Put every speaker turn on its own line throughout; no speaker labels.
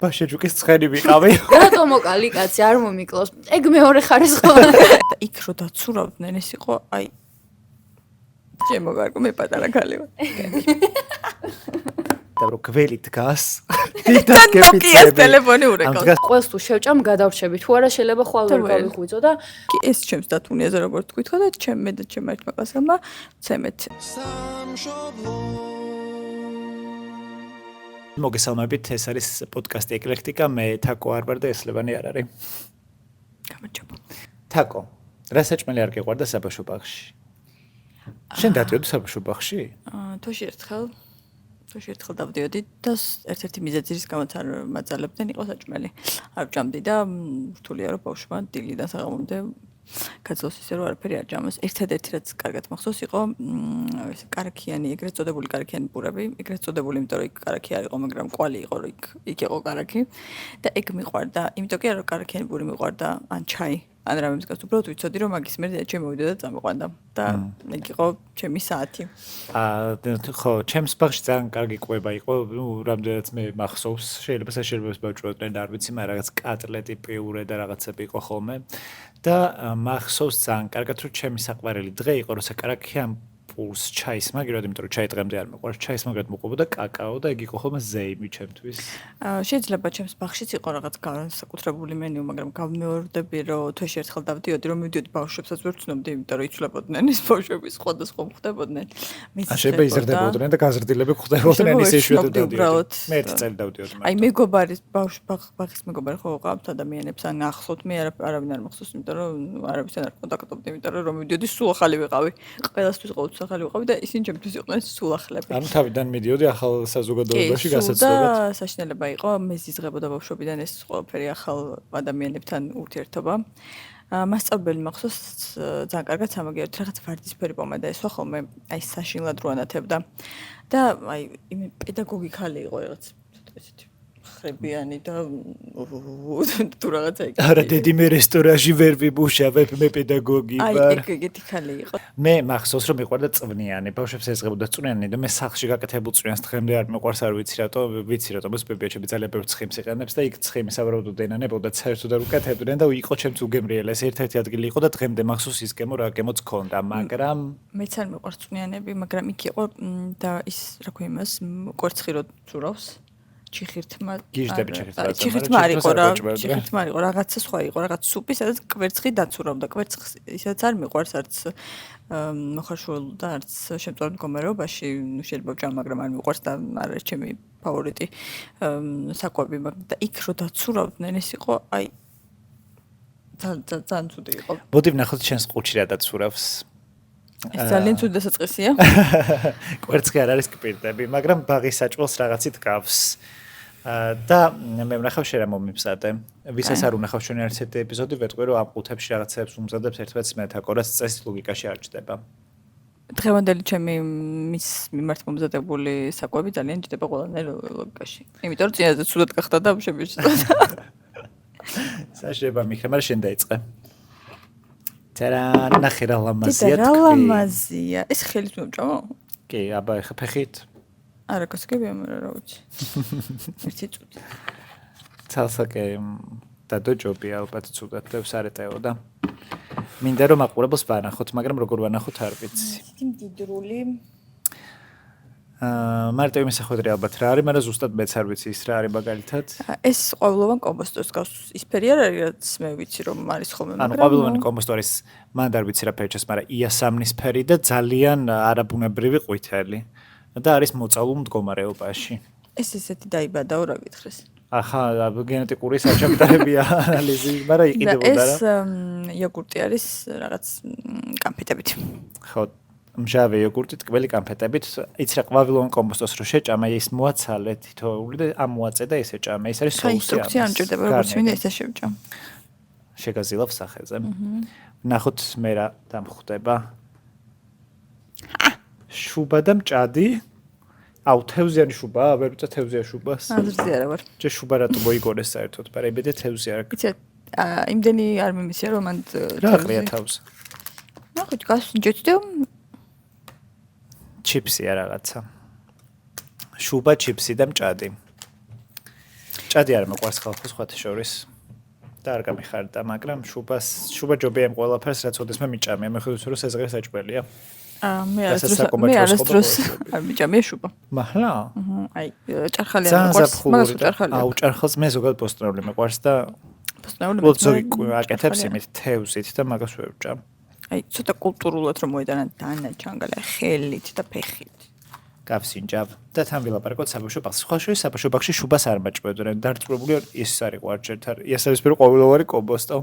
ბაშეჯუკის ცხენი ვიყავი.
რატომ მოკალი კაცი არ მომიკლავს? ეგ მეორე ხარისხო.
და იქ რო დაცურავდნენ ეს იყო აი ჩემო გარკვე მე პატარა ქალი ვარ.
და რო გველი დგას.
და ნოკიას ტელეფონი ურეკავს.
ყველს თუ შევჭამ გადავრჩები. თუ არა შეიძლება ხვალ ვერ გავიხვიძო და
კი ეს ჩემს დათუნიაზე როგორც თქვითხო და მე და ჩემ ერთმა კაცმა ცემეთ.
მოგესალმებით, ეს არის პოდკასტი ეკლექტიკა, მე თაკო არ ვარ და ესლევანი არ არის.
გამარჯობა.
თაკო, რა საჭმელი არ გიყვარდა საბავშვო ბაღში? შენ დადიოდი საბავშვო ბაღში?
თოში ერთხელ დავდიოდი და ერთ-ერთი მიზეზი რის გამოც არ მაძალებდნენ იყო საჭმელი. არ ვჭამდი და რთულია რომ ბავშვმა დილიდან საღამომდე გაძლოს ისე რომ არაფერი არ ჭამოს. ერთადერთი რაც კარგად მახსოვს იყო ეს კარაქიანი, ეგრეთ წოდებული კარაქიანი პურები, ეგრეთ წოდებული, იმიტომ რომ იქ კარაქი არ იყო, მაგრამ კვალი იყო, რომ იქ იყო კარაქი და ეგ მიყვარდა, იმიტომ კი არა რომ კარაქიანი პური მიყვარდა, ან ჩაი, ან რამე მსგავს, უბრალოდ ვიცოდი რომ მაგის მერე ეჭე მოვიდა და წამიყვანდა და ეგ იყო ჩემი საათი.
ხო, ჩემს ბაღში ძალიან კარგი კვება იყო, რამდენიც მე მახსოვს, შეიძლება საშუალებას ბავშვობიდან არ ვიცი, მაგრამ რაღაც კატლეტი, პიურე და რაღაცები იყო ხოლმე. და მახსოვს ძალიან კარგად რომ ჩემი საყვარელი დღე იყო როცა კარაქიან პურს ჩაის მაგრად, იმიტომ რომ ჩაი დღემდე არ მეყვარს, ჩაის მაგრად მოყვებოდა კაკაო და ეგ იყო ხოლმე ზეიმი ჩემთვის.
შეიძლება ჩემს ბაღშიც იყო რაღაც განსაკუთრებული მენიუ, მაგრამ გამეორდები რომ თვეში ერთხელ დავდიოდი რომ მივდიოდი ბავშვებსაც ვერ ვცნობდი, იმიტომ რომ იცვლებოდნენ ეს ბავშვები სხვადასხვა ხდებოდნენ.
შეიძლება იზრდებოდნენ და გაზრდილები ხდებოდნენ ისე იშვიათად დავდიოდი. მე ერთი წელი დავდიოდი მაგრამ.
აი მეგობარის ბაღის მეგობარი ხო ყავთ ადამიანებს ან ახლოთ მე არავინ არ მახსოვს, იმიტომ რომ არავისთან არ კონტაქტობდი, იმიტომ რომ მივდიოდი სულ ახალი ვიყავი. ყველასთვის ყოველთვის ახალი ვიყავი და ისინი ჩემთვის იყვნენ სულ ახლები.
ანუ თავიდან მიდიოდი ახალ საზოგადოებაში გასაცნობად.
და საშინელება იყო მეზიზღებოდა ბავშვობიდან ეს ყველაფერი ახალ ადამიანებთან ურთიერთობა. მასწავლებელი მახსოვს ძალიან კარგად სამაგიეროდ რაღაც ვარდისფერი პომადა ესვა ხოლმე, აი საშინლად რო ანათებდა და აი იმ პედაგოგი ქალი იყო რაღაც ესეთი ხრებიანი და თუ რაღაცა იქ.
არა, დედი მე რესტორანში ვერ ვიმუშავებ, მე პედაგოგი ვარ.
აი ეგეთი ქალი იყო.
მე მახსოვს რომ მიყვარდა წვნიანი, ბავშვებს ესღებოდა წვნიანი და მე სახლში გაკეთებულ წვნიანს დღემდე არ მიყვარს, არ ვიცი რატომ, ეს ბებიაჩები ძალიან ბევრ ცხიმს იყენებს და იქ ცხიმის უბრალოდ დენანებოდა საერთოდ არ უკეთებდნენ და იყო ჩემს უგემრიელეს ერთ-ერთი ადგილი იყო და დღემდე მახსოვს ის გემო რა გემოც ქონდა, მაგრამ
მეც არ მიყვარს წვნიანები, მაგრამ იქ იყო და ის რა ქვია იმას კვერცხირო ცურავს. ჩიხირთმა არ იყო რაღაცა სხვა იყო, რაღაც სუპი, სადაც კვერცხი დაცურავდა. კვერცხს ისაც არ მიყვარს არც მოხარშულ და არც შემწვარ მდგომარეობაში, შეიძლება ვჭამ, მაგრამ არ მიყვარს და არ არის ჩემი ფავორიტი საკვები, და იქ რო დაცურავდნენ ეს იყო, აი ძალიან ცუდი იყო.
მოდი ვნახოთ შენს ყუთში რა დაცურავს.
ეს ძალიან ცუდი დასაწყისია.
კვერცხი არ არის კპირდები, მაგრამ ბაღის საჭმელს რაღაცით გავს. და მე ვნახავ შენ რა მომიფსადე. ვისაც არ ვნახავ შენ ერთ-ერთი ეპიზოდი, ვეტყვი რომ ამ ყუთებში რაღაცებს უმზადებს ერთ-ერთს მე თაკორას წეს ლოგიკაში არ ჭდება.
დღევანდელი ჩემი მის მიმართ მომზადებული საკვები ძალიან ჭდება ყველანაირ ლოგიკაში. იმიტომ რომ წინაზე ცუდად გახდა და შემიჭდა.
საშება მიხე, მაგრამ შენ დაიწყე. წერა ნახე რა ლამაზია.
რა ლამაზია. ეს ხელით მოვჭამო?
კი, აბა ხა ფეხით.
არა, გასაგებია, მაგრამ რა ვიცი. ერთი წუთი.
ცალსაკე დადოჯობი ალბათ ცუდად და ვსარეტეო და მინდა რომ აყურებელს ვანახოთ, მაგრამ როგორ ვანახოთ არ ვიცი.
ისეთი მდიდრული.
მარტო იმის ახვედრე ალბათ რა არის, მაგრამ ზუსტად მეც არ ვიცი ის რა არის მაგალითად.
ეს ყვავილოვან კომპოსტოს გავს. ისფერი არ არის, რაც მე ვიცი რომ არის ხოლმე, მაგრამ
ანუ ყვავილოვანი კომპოსტო არის, მან არ ვიცი რა ფერჩას, მაგრამ იასამნისფერი და ძალიან არაბუნებრივი ყვითელი. და არის მოწალულ მდგომარეობაში.
ეს ესეთი დაიბადაო რა გითხრეს.
ახლა გენეტიკური საჭმელებია ანალიზი, მაგრამ იყიდებოდა რა.
ეს იოგურტი არის რაღაც კამფეტებით.
ხო, მჟავე იოგურტი, ტკბილი კამფეტებით, იცი რა ყვავილოვან კომპოსტოს რო შეჭამა, ის მოაცალე თითოეული და ამოაწე და ესე ჭამა. ეს არის სოუსი.
ინსტრუქცია არ მჭირდება, როგორც მინდა ისე შევჭამ.
შეგაზილავ სახეზე. ნახოთ მე რა დამხვდება. შუბა და მჭადი. აუ, თევზიანი შუბაა, ვერ უწა თევზია შუბას.
აზრზე არა ვარ.
ჯერ შუბა რატო მოიგონეს საერთოდ, მაგრამ ებედე თევზი არა.
იცი, იმდენი არ მიმისია რომ მან
რა ყრია თავს.
ნახეთ, გასინჯეთ და
ჩიპსია რაღაცა. შუბა, ჩიფსი და მჭადი. მჭადი არ მეყვარს ხალხს სხვათა შორის. და არ გამიხარდა, მაგრამ შუბა ჯობია იმ ყველაფერს, რაც ოდესმე მიჭამია. მე ხედავ რომ სეზღე საჭმელია.
მე არასდროს არ მიჭამია შუბა.
მართლა?
აი, ჭარხალი არ მეყვარს, მაგას ჭარხალი.
აუ, ჭარხალს მე ზოგადად პოსტნეული მეყვარს და
პოსტნეული
მე აკეთებს იმით თევზით და მაგას ვერ ვჭამ.
აი, ცოტა კულტურულად რომ მოედანა დანა ჩანგალა ხელით და ფეხით.
გავსინჯავ და თან ვილაპარაკოთ საბავშვო ბაღში. სხვა შორის საბავშვო ბაღში შუბას არ მაჭმევდნენ. დარწმუნებული ის არის ყوارჯერთ არის. იასებისფერო ყოველგვარი კობოსტო.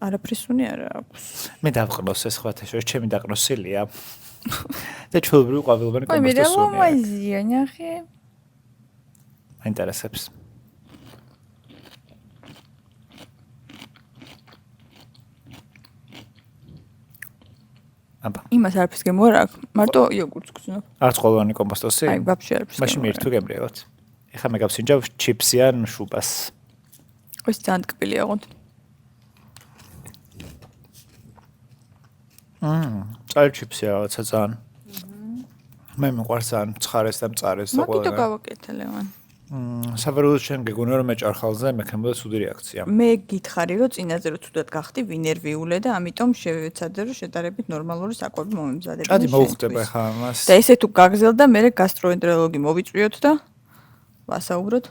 არაფრისუნი არა აქვს.
მე დავყნოს ეს სხვათა შორის ჩემი დაკნოსილია. და ჩვეულებრივი ყოველგვარი კობოსტო სუნია.
აი, მე მაიზია ნახე.
მაინტერესებს. აბა.
იმას არაფერს გემო არ აქვს. მარტო იოგურტს გძნობ.
არც ყოველგვარი კომპოსტოსი?
აი, ვაფშე არაფერს.
მაშინ მე თუ გემრიელოთ. ეხლა მე გავსინჯავ ჩიფსიან შუბას.
ეს ძალიან ტკბილია ოღონდ.
წარი ჩიფსია რაღაცა ძალიან. მე მიყვარს ძალიან ცხარეს და მწარეს და
მაგიტო გავაკეთე ლევან.
სავარაუდოდ შენ გეგონა რომ მე ჭარხალზე მექნებოდა ცუდი რეაქცია.
მე გითხარი რომ წინაზე რომ თუდად გახდი ვინერვიულე და ამიტომ შევეცადე რომ შედარებით ნორმალური საკვები მომემზადებინა.
ჭადი მოუხდება ხა ამას.
და ესე თუ გაგზელდა მე გასტროენტეროლოგი მოვიწვიოთ და ვასაუბროთ.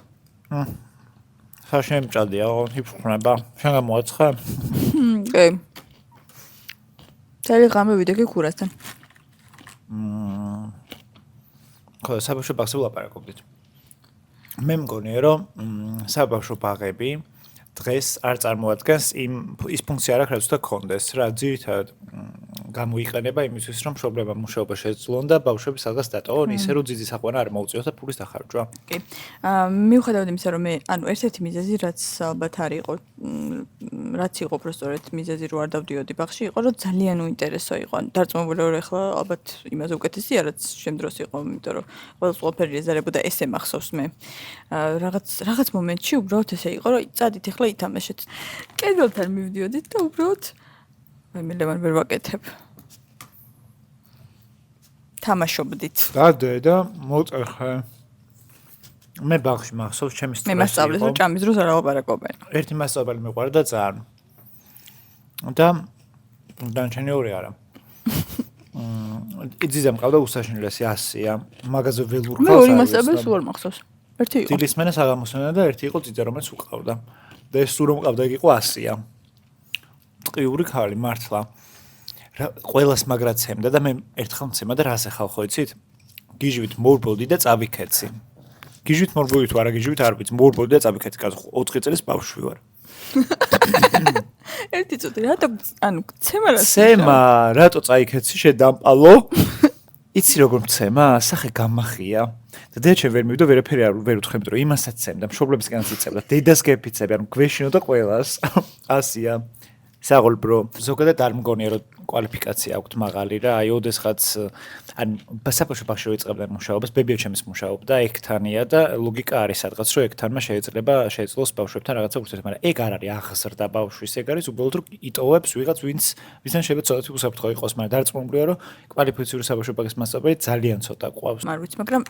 საშენ ჭადია, იფხნება. შენ გამოაცხა?
კი. წელი ღამე ვიდექი ქურასთან.
ხო, საბავშვო ბაღზე ვლაპარაკობდით. მე მგონია რომ საბავშვო ბაღები დღეს არ წარმოადგენს ის ფუნქცია არ აქვს რაც უნდა კონდეს რა ძირითადად გამოიყენება იმისთვის რომ მშობლებმა მუშაობა შეძლონ და ბავშვები სადღაც დატოვონ ისე რომ ძიძის აყვანა არ მოუწიოს და ფულის დახარჯვა.
კი. მიუხედავად იმისა რომ მე ერთ-ერთი მიზეზი რაც ალბათ არ იყო რაც იყო პროსტორეთ მიზეზი რომ არ დავდიოდი ბაღში იყო რომ ძალიან უინტერესო იყო. დარწმუნებული ვარ ახლა ალბათ იმაზე უკეთესია რაც შემდროს იყო იმიტომ რომ ყველაფერი ეზარებოდა ესე მახსოვს მე. რაღაც მომენტში უბრალოდ ესე იყო რომ წადით ახლა ითამაშეთ. კედელთან მივდიოდით და უბრალოდ მე ლევან ვერ ვაკეთებ. თამაშობდით.
გადე და მოწერხე. მე ბაღში მახსოვს ჩემი
მე მასწავლეს რომ ჭამის დროს არ ალაპარაკობენ.
ერთი მასწავლებელი მეყვარდა ძალიან. და დანჩენი ორი არა. იძიზა მყავდა უსაშინლესი 100-ია. მაგაზე ველურ
მე ორი მასწავლებელი სულ არ მახსოვს. ერთი იყო.
დილისმენა საღამოსმენა და ერთი იყო წიწე რომელიც უყავდა. და ეს სულ რომ მყავდა იქ იყო 100-ია. ტყიური ქალი მართლა. ყველას მაგრაცემდა და მე ერთხელ მცემა და რას ახალ ხო იცით? გიჟვით მორბოლდი და წავიქეცი. გიჟვით მორბოლდი თუ არა გიჟვით არ ვიცი, მორბოლდი და წავიქეცი, კაცო 4 წლის ბავშვი ვარ.
ერთი წუთი რატო ანუ ცემა რა
ცემა რატო წაიქეცი შედამპალო? იცი როგორ მცემა? სახე გამახია. და დედაჩემ ვერ მივიდა ვერაფერი ვერ უთხრებდი რომ იმასაც ცემდა, მშობლებისგანაც იცებდა, დედას გეფიცები, ანუ გვეშინოდა ყველას. 100-ია. საღოლბრო ზოგადად არ მგონია რომ კვალიფიკაცია აქვს მაღალი რა აი ოდესღაც ან საბავშვო ბაღში ვიწყებდნენ მუშაობას ბებიაჩემის მუშაობდა ექთანია და ლოგიკა არის სადღაც რომ ექთანმა შეეძლოს ბავშვებთან რაღაცა ურთიერთობა მაგრამ ეგ არ არის აღზრდა ბავშვის ეგ არის უბრალოდ რომ იტოვებს ვიღაც ვისთან შეიძლება ცოტათი უსაფრთხო იყოს მაგრამ დარწმუნებულია რომ კვალიფიციური საბავშვო ბაღის მასწავლებელი ძალიან ცოტა ყავს
არ ვიცი მაგრამ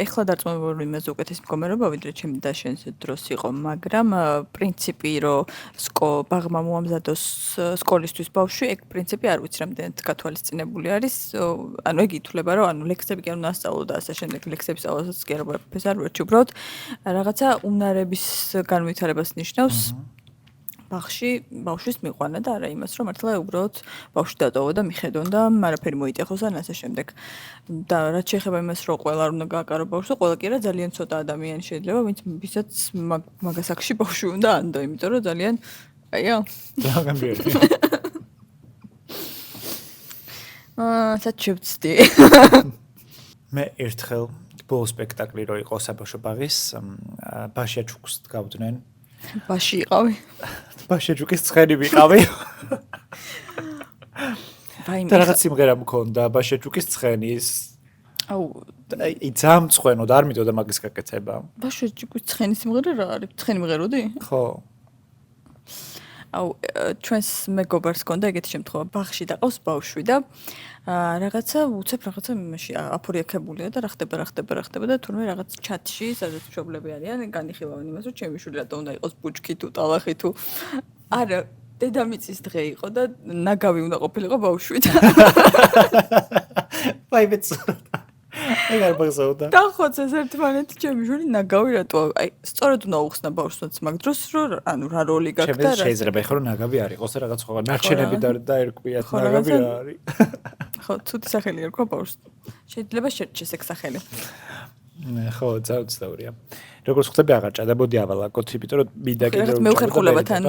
ეხლა დარწმუნებული იმაზე უკეთესი მდგომარეობა ვიდრე ჩემი და შენს დროს იყო მაგრამ პრინციპი რომ ბაღმა მოამზადოს სკოლისთვის ბავშვი ეგ პრინციპი არ ვიცი რამდენად გათვალისწინებული არის ანუ ეგ ითვლება რომ ანუ ლექსები კი არ უნდა ასწავლო და ასე შემდეგ ლექსების სწავლასაც კი არ პროფესორ ვერჩი უბრალოდ რაღაცა უნარების განვითარებას ნიშნავს ბაღში ბავშვის მიყვანა და არა იმას რომ მართლა უბრალოდ ბავშვი დატოვა და მიხედონ და არაფერი მოიტეხოს ან ასე შემდეგ და რაც შეეხება იმას რომ ყველა არ უნდა გააკარო ბავშვს ყველა კი არა ძალიან ცოტა ადამიანი შეიძლება ვისაც მაგასაკში ბავშვი უნდა ანდო იმიტომ რომ ძალიან აიო
ძალიან ბევრი
საჩუცდი
მე ერთხელ ბოლო სპექტაკლი რო იყო საბავშვო ბაღის ბაშიაჩუკს გავდნენ
ბაში იყავი
ბაშიაჩუკის ცხენი ვიყავი
ვაიმე
და რაღაც სიმღერა მქონდა ბაშიაჩუკის ცხენის
აუ
ძალიან მწვენოდა არ მიტოდა მაგის გაკეთება
ბაშიაჩუკის ცხენის სიმღერა რა არის ცხენი მღეროდი
ხო
აუ ჩვენს მეგობარს ჰქონდა ეგეთი შემთხვევა, ბაღში დაყავს ბავშვი და რაღაცა უცებ რაღაცა იმაში აფორიაქებულია და რა ხდება და თურმე რაღაც ჩატში, სადაც მშობლები არიან, განიხილავენ იმას, რომ ჩემი შვილი რატომ უნდა იყოს ბუჩქი თუ ტალახი თუ არა დედამიწის დღე იყო და ნაგავი უნდა ყოფილიყო ბავშვით.
ვაიბეც. ეგარ ბაღსაუდა.
და ხოცეს ერთმანეთი ჩემი შვილი ნაგავი რატო აი სწორედ უნდა უხსნა ბავშვს მაგ დროს რომ ანუ რა როლი გაქვს და რა
შეიძლება ეხლა რომ ნაგავი არ იყოს და რაღაც სხვა ნარჩენები დაერკვიათ ნაგავი რა არის.
ხო ცუდი სახელი ერქვა ბავშვს. შეიძლება შეჭეს ეგ სახელი.
ხო ძაუცდაურია. როგორც ხვდები აღარ ჭადაბოდი ავალაკოთ, იმიტომ რომ მინდა კიდევ
მე უხერხულება თან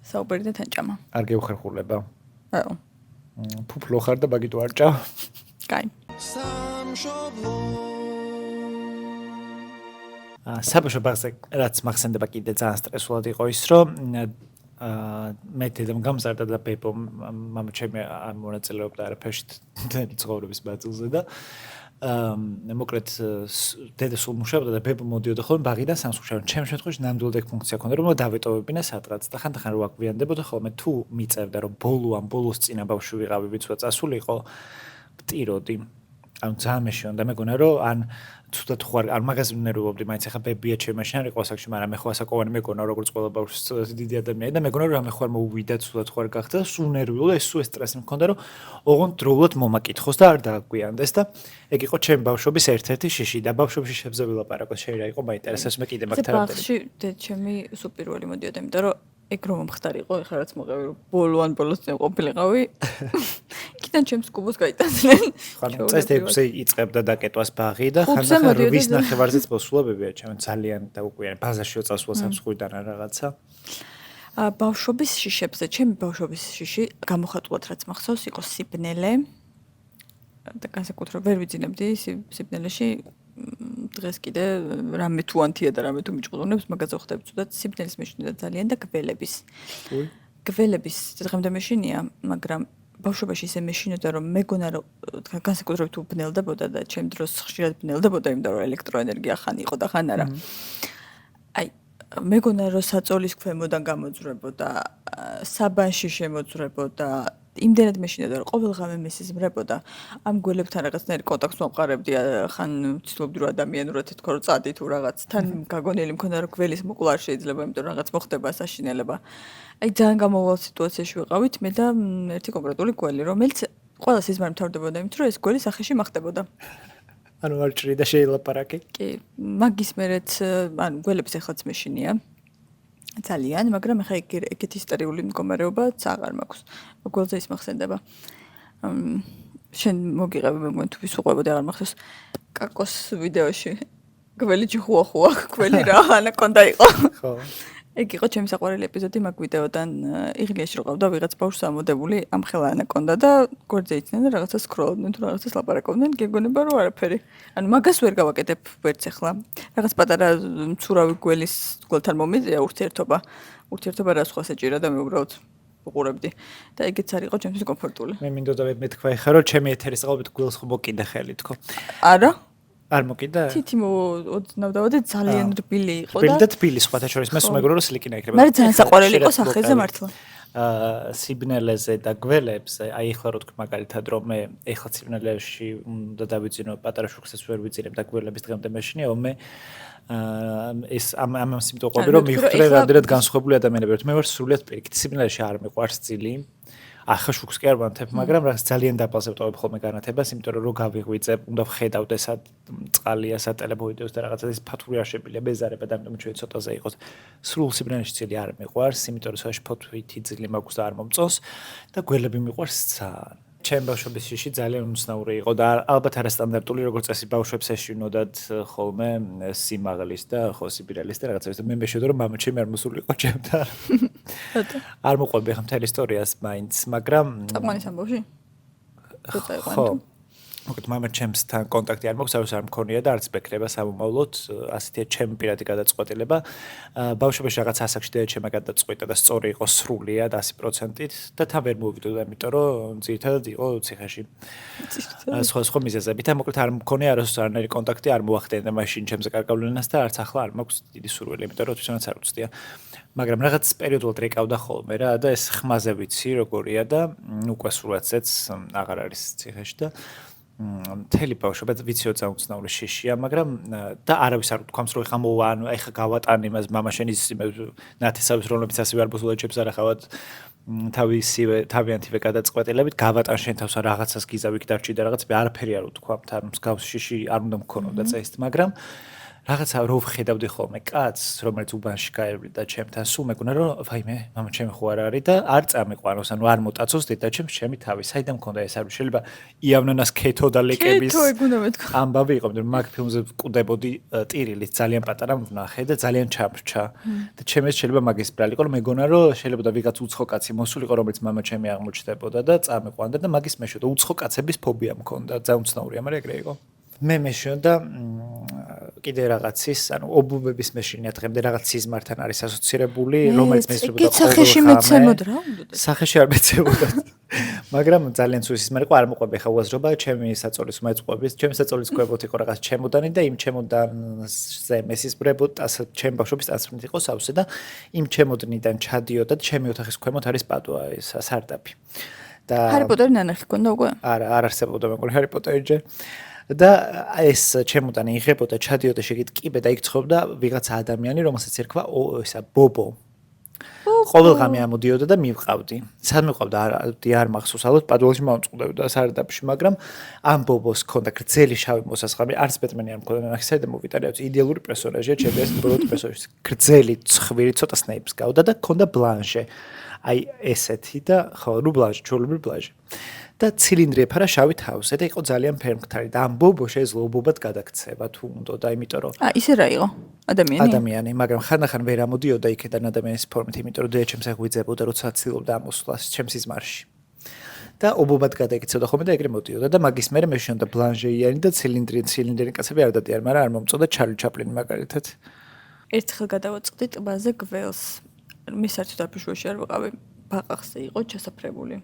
საუბარი და თან ჭამა.
არ გეუხერხულება.
აო.
ფუფლო ხარ და ბაგიტო არ ჭა.
კაი.
საბავშვო ბაღზე რაც მახსენდება კიდე ძალიან სტრესულად იყო ის რომ მე დედამ გამზარდა და ბებო მამა ჩემი არ მონაწილეობდა არაფერში ცხოვრების ბაწილზე და მოკლედ დედა სულ მუშაობდა და ბებო მოდიოდა ხოლმე ბაღიდან სამსხურში. ჩემ შემთხვევაში ნამდვილად ეგ ფუნქცია ქონდა რომ დავეტოვებინა სადღაც და ხანდახან რო აკვიანდებოდა ხოლმე თუ მიწევდა რომ ბოლოს წინა ბავშვი ვიყავი ვიც წასულიყო ვტიროდი. ანუ ძალიან მეშინდა მეგონა რომ ან თუდად ხوار არ მაგაზე ნერვობდი მაინც ახლა ბებია ჩემი მაშინ არ იყო ასაკში მაგრამ მე ხო ასაკოვანი მეგონა როგორც ყველა ბავშვი ცოტა დიდი ადამიანი და მეგონა რომ მე ხوار მოვიდა თუდად ხوار გახდა სულ ნერვიულ და ეს სულ სტრესი მქონდა რომ ოღონდ დროულად მომაკითხოს და არ დააგვიანდეს და ეგ იყო ჩემი ბავშვობის ერთ-ერთი შიში და ბავშვობაში შებზე ვილაპარაკოთ შეიძლება იყო მაინტერესებს მე კიდე მაგ თერაპევტი
ბავშვი ჩემი სუპირველი მოდიოდა იმიტომ რომ ეგ რომ მომხდარიყო ეხლა რაც მოყევი რომ ბოლოს ყოფილიყავი იქიდან ჩემს კუბოს გაიტანდნენ
ხან წესდებზე იწყებდა დაკეტვას ბაღი და ხანდახან რვის ნახევარზეც მოსულებებია ჩემ ძალიან დაუკვირენ ბაზარშიო წასვლა სამსხურიდან რა რაღაცა
ბავშვობის შიშებზე ჩემი ბავშვობის შიში გამოხატულად რაც მახსოვს იყო სიბნელე და განსაკუთრებით ვერ ვიძინებდი სიბნელეში დღეს კიდე რამე თუ ანთია და რამე თუ მიჭყუნებს მაგაზე ვხდები ცუდად სიბნელის მეშინია ძალიან და გველების დღემდე მეშინია მაგრამ ბავშვობაში ისე მეშინოდა რომ მეგონა რომ განსაკუთრებით თუ ბნელდებოდა და ჩემ დროს ხშირად ბნელდებოდა იმიტომ რომ ელექტროენერგია ხან იყო და ხან არა აი მეგონა რომ საწოლის ქვემოდან გამოძვრებოდა საბანში შემოძვრებოდა იმდენად მეშინოდა რომ ყოველღამე მესიზმრებოდა ამ გველებთან რაღაცნაირ კონტაქტს მომყარებდი ხან ვცდილობდი რომ ადამიანურად თქო რომ წადი თუ რაღაც თან გაგონილი მქონდა რომ გველის მოკვლა არ შეიძლება იმიტომ რომ რაღაც მოხდება საშინელება აი ძალიან გამოვალ სიტუაციაში ვიყავით მე და ერთი კონკრეტული გველი რომელიც ყველა სიზმარი მთავრდებოდა იმით რომ ეს გველი სახეში მახდებოდა
ანუ არ ჭრიდა შეილაპარაკე
კი მაგის მერეც ანუ გველების ახლაც მეშინია ძალიან, მაგრამ ახლა ეგეთი ისტორიული მდგომარეობაც აღარ მაქვს. გველზე ის მახსენდება. შენ მოგიყევი მე თუ ვის უყვებოდი აღარ მახსოვს. კაკოს ვიდეოში გველი ჯიხუახუა, გველი რა ანაკონდა იყო.
ხო.
ეგ იყო ჩემი საყვარელი ეპიზოდი მაგ ვიდეოდან იღლიაში რო ყავდა ვიღაც ბავშვს ამოდებული ამ ხელა ანაკონდა და გვერდზე იცნენ და რაღაცას სკროლობდნენ თუ რაღაცას ლაპარაკობდნენ, გეგონება რომ არაფერი. ანუ მაგას ვერ გავაკეთებ ვერც ახლა. რაღაც პატარა მცურავი გველთან მომიწია ურთიერთობა რა სხვა საჭირა და მე უბრალოდ უყურებდი და ეგეც არ იყო ჩემთვის კომფორტული.
მე მინდოდა მე თქვა ეხლა რომ ჩემი ეთერის წყალობით გველს ხო მოკიდა ხელი თქო.
არა
არ მოკიდა?
თითი ოდნავ ძალიან რბილი იყო და
რბილი და თბილი სხვათა შორის მე მეგონა რომ სლიკინა იქნება.
მაგრამ ძალიან საყვარელი იყო სახეზე მართლა.
სიბნელეზე და გველებზე, აი ეხლა რო თქვი მაგალითად რომ მე ეხლა სიბნელეში უნდა დავიძინო პატარა შუქსაც ვერ ვიძინებ და გველების დღემდე მეშინიაო მე ეს ამ სიმპტომები რომ მიხვდრე რამდენად განსხვავებული ადამიანები ვართ მე ვარ სრულიად პირიქით სიბნელეში არ მიყვარს წილი ახლა შუქს კი არ ვანთებ მაგრამ რაღაც ძალიან დაბალზე ვტოვებ ხოლმე განათებას იმიტომ რომ გავიღვიძებ უნდა ვხედავდე სად წყალია სად ტელეფონიდოს და რაღაცა ის ფათური არ შეგვიძლია ბეზარება და ამიტომ ჩვენ ცოტაზე იყოს სრულ სიბნელეში წილი არ მიყვარს იმიტომ რომ საში ფოთვითი წილი მაქვს და არ მომწონს და გველები მიყვარს ძალიან ჩემ ბავშვობის შიში ძალიან უცნაური იყო და ალბათ არასტანდარტული როგორც წესი ბავშვებს ეშინოდათ ხოლმე სიმაღლის და ხო სიბირელის და რაღაცა და მე მეშინოდა რომ მამა ჩემი არ მოსულიყო ჩემთან არ მოყვები ხა მთელი ისტორიას მაინც მაგრამ
წაყვანის ამბავში
ხო მოკლედ მამა ჩემსთან კონტაქტი არ მაქვს, არ მქონია და არც მეკრება სამომავლოდ, ასეთია ჩემი პირადი გადაწყვეტილება. ბავშვობაში რაღაც ასაკში დედაჩემმა გადაწყვიტა და სწორი იყო სრულიად 100%-ით და თან ვერ მოვიდოდა, იმიტომ რომ ძირითადად იყო ციხეში. სხვა მიზეზებით და მოკლედ არ მქონია არასდროს კონტაქტი არ მოახდენდა მაშინ ჩემზე კარგავლენას და არც ახლა არ მაქვს დიდი სურვილი, იმიტომ რომ თვითონაც არ უცდია. მაგრამ რაღაც პერიოდულად რეკავდა ხოლმე რა და ეს ხმაზე ვიცი როგორია და უკვე სრულადაც აღარ არის ციხეში და მთელი ბავშვობა ვიციო წაუცნაური შიშია, მაგრამ და არავის არ თქვამს რომ ეხა მოვა, ანუ ეხა გავატანი იმას მამა შენ ის ნათესავის რომლებიც ასევე არ ბოსულაჩებს არ ახავად თავიანთივე გადაწყვეტილებით გავატან შენ თავს რაღაცას გიზავ იქ დარჩი და რაღაც მე არაფერი არ ვთქვამთ, არ მსგავს შიში არ უნდა მქონოდა წესით, მაგრამ რაღაცა რო ვხედავდი ხოლმე კაცს, რომელიც უბანში გაევლიდა ჩემთან, სულ მეგონა რომ ვაიმე, მამა ჩემი ხო არ არის და არ წამიყვანოს, ანუ არ მოტაცოს დედაჩემს ჩემი თავი. საიდან მქონდა ეს არის? შეიძლება იავნანას ქეთო და ლეკების ამბავი იყო, მაგრამ მაგ ფილმზე ვკვდებოდი ტირილით ძალიან პატარა ვნახე და ძალიან ჩამრჩა. და ჩემს შეიძლება მაგის ბრალი იყო, რომ მეგონა რომ შეიძლება ვიღაც უცხო კაცი მოსულიყო, რომელიც მამა ჩემი აღმოჩნდებოდა და წამიყვანდა და მაგის მეშოდა უცხო კაცების ფობია მქონდა, ძაუნცნაურია, მაგრამ ეგრე იყო. მე მეშოდა კიდე რაღაცის, ანუ ობუბების მეშინია დღემდე რაღაც სიზმართან არის ასოცირებული, რომელიც მესწრებოდა
სახეში მეცემოდ რა უნდა?
სახეში არ მეცემოდა. მაგრამ ძალიან სულ სიზმარი იყო, არ მოყვები ხა უაზრობა, ჩემი საწოლის მეწყობის, ჩემი საწოლის კვებოთ იყო რაღაც ჩემოდანი და იმ ჩემოდანზე მესიზმრებოდა, ჩემ ბავშვობის დასწრით იყო სავსე და იმ ჩემოდნიდან ჩადიოდა და ჩემი ოთახის ქვემოთ არის პატვა, ეს სარდაფი. და
ჰარი პოტერი ნანახი გქონდა უკვე?
არა, არ არსებობდა მეგონი ჰარი პოტერი ჯერ. და ეს ჩემოდანი იღებოდა, ჩადიოდა შეგიტკიბე და იქ ცხოვრობდა ვიღაცა ადამიანი, რომელსაც ერქვა ისა ბობო. ყოველდღე ამოდიოდა და მივყავდი. სად მივყავდა? არ მახსოვს, ალბათ პადუალში მომწყდებოდა სარდაფში, მაგრამ ამ ბობოს ჰქონდა გრძელი შავი მოსასხამი, არც ბეტმენი არ მქონდა, ნახე საერთოდ მოვიტარე, იდეალური პერსონაჟია, ჩემი ეს ბოლო პერსონაჟი. გრძელი, ცხვირი, ცოტა სნეიპს გავდა და ჰქონდა ბლანშე. აი ესეთი და ხო, ნუ ბლანშე, ჩოლებრივი ბლანშე. და ცილინდრი ეფარა შავი თავზე და იყო ძალიან ფერმქთარი და ამ ბობო შეეძლო უბობად გადაქცევა თუ უნდა და იმიტომ რომ
ისე რა იყო?
ადამიანი, მაგრამ ხანდახან ვერ ამოდიოდა იქიდან ადამიანის ფორმით, იმიტომ რომ დედაჩემს აღვიძებოდა როცა ცდილობდა ამოსვლას ჩემს სიზმარში. და უბობად გადაიქცევდა ხოლმე და ეგრე მოდიოდა და მაგის მერე მე შევიდა ბლანჟეიანი და ცილინდრიანი კაცები არ დადიან, მაგრამ არ მომწოდა ჩარლი ჩაპლინი მაგალითად.
ერთხელ გადავაწყდი ტბაზე გველს. მე საერთოდ აფიშვეში არ ვიყავი, ბაყაყზე იყო ჩასაფრებული.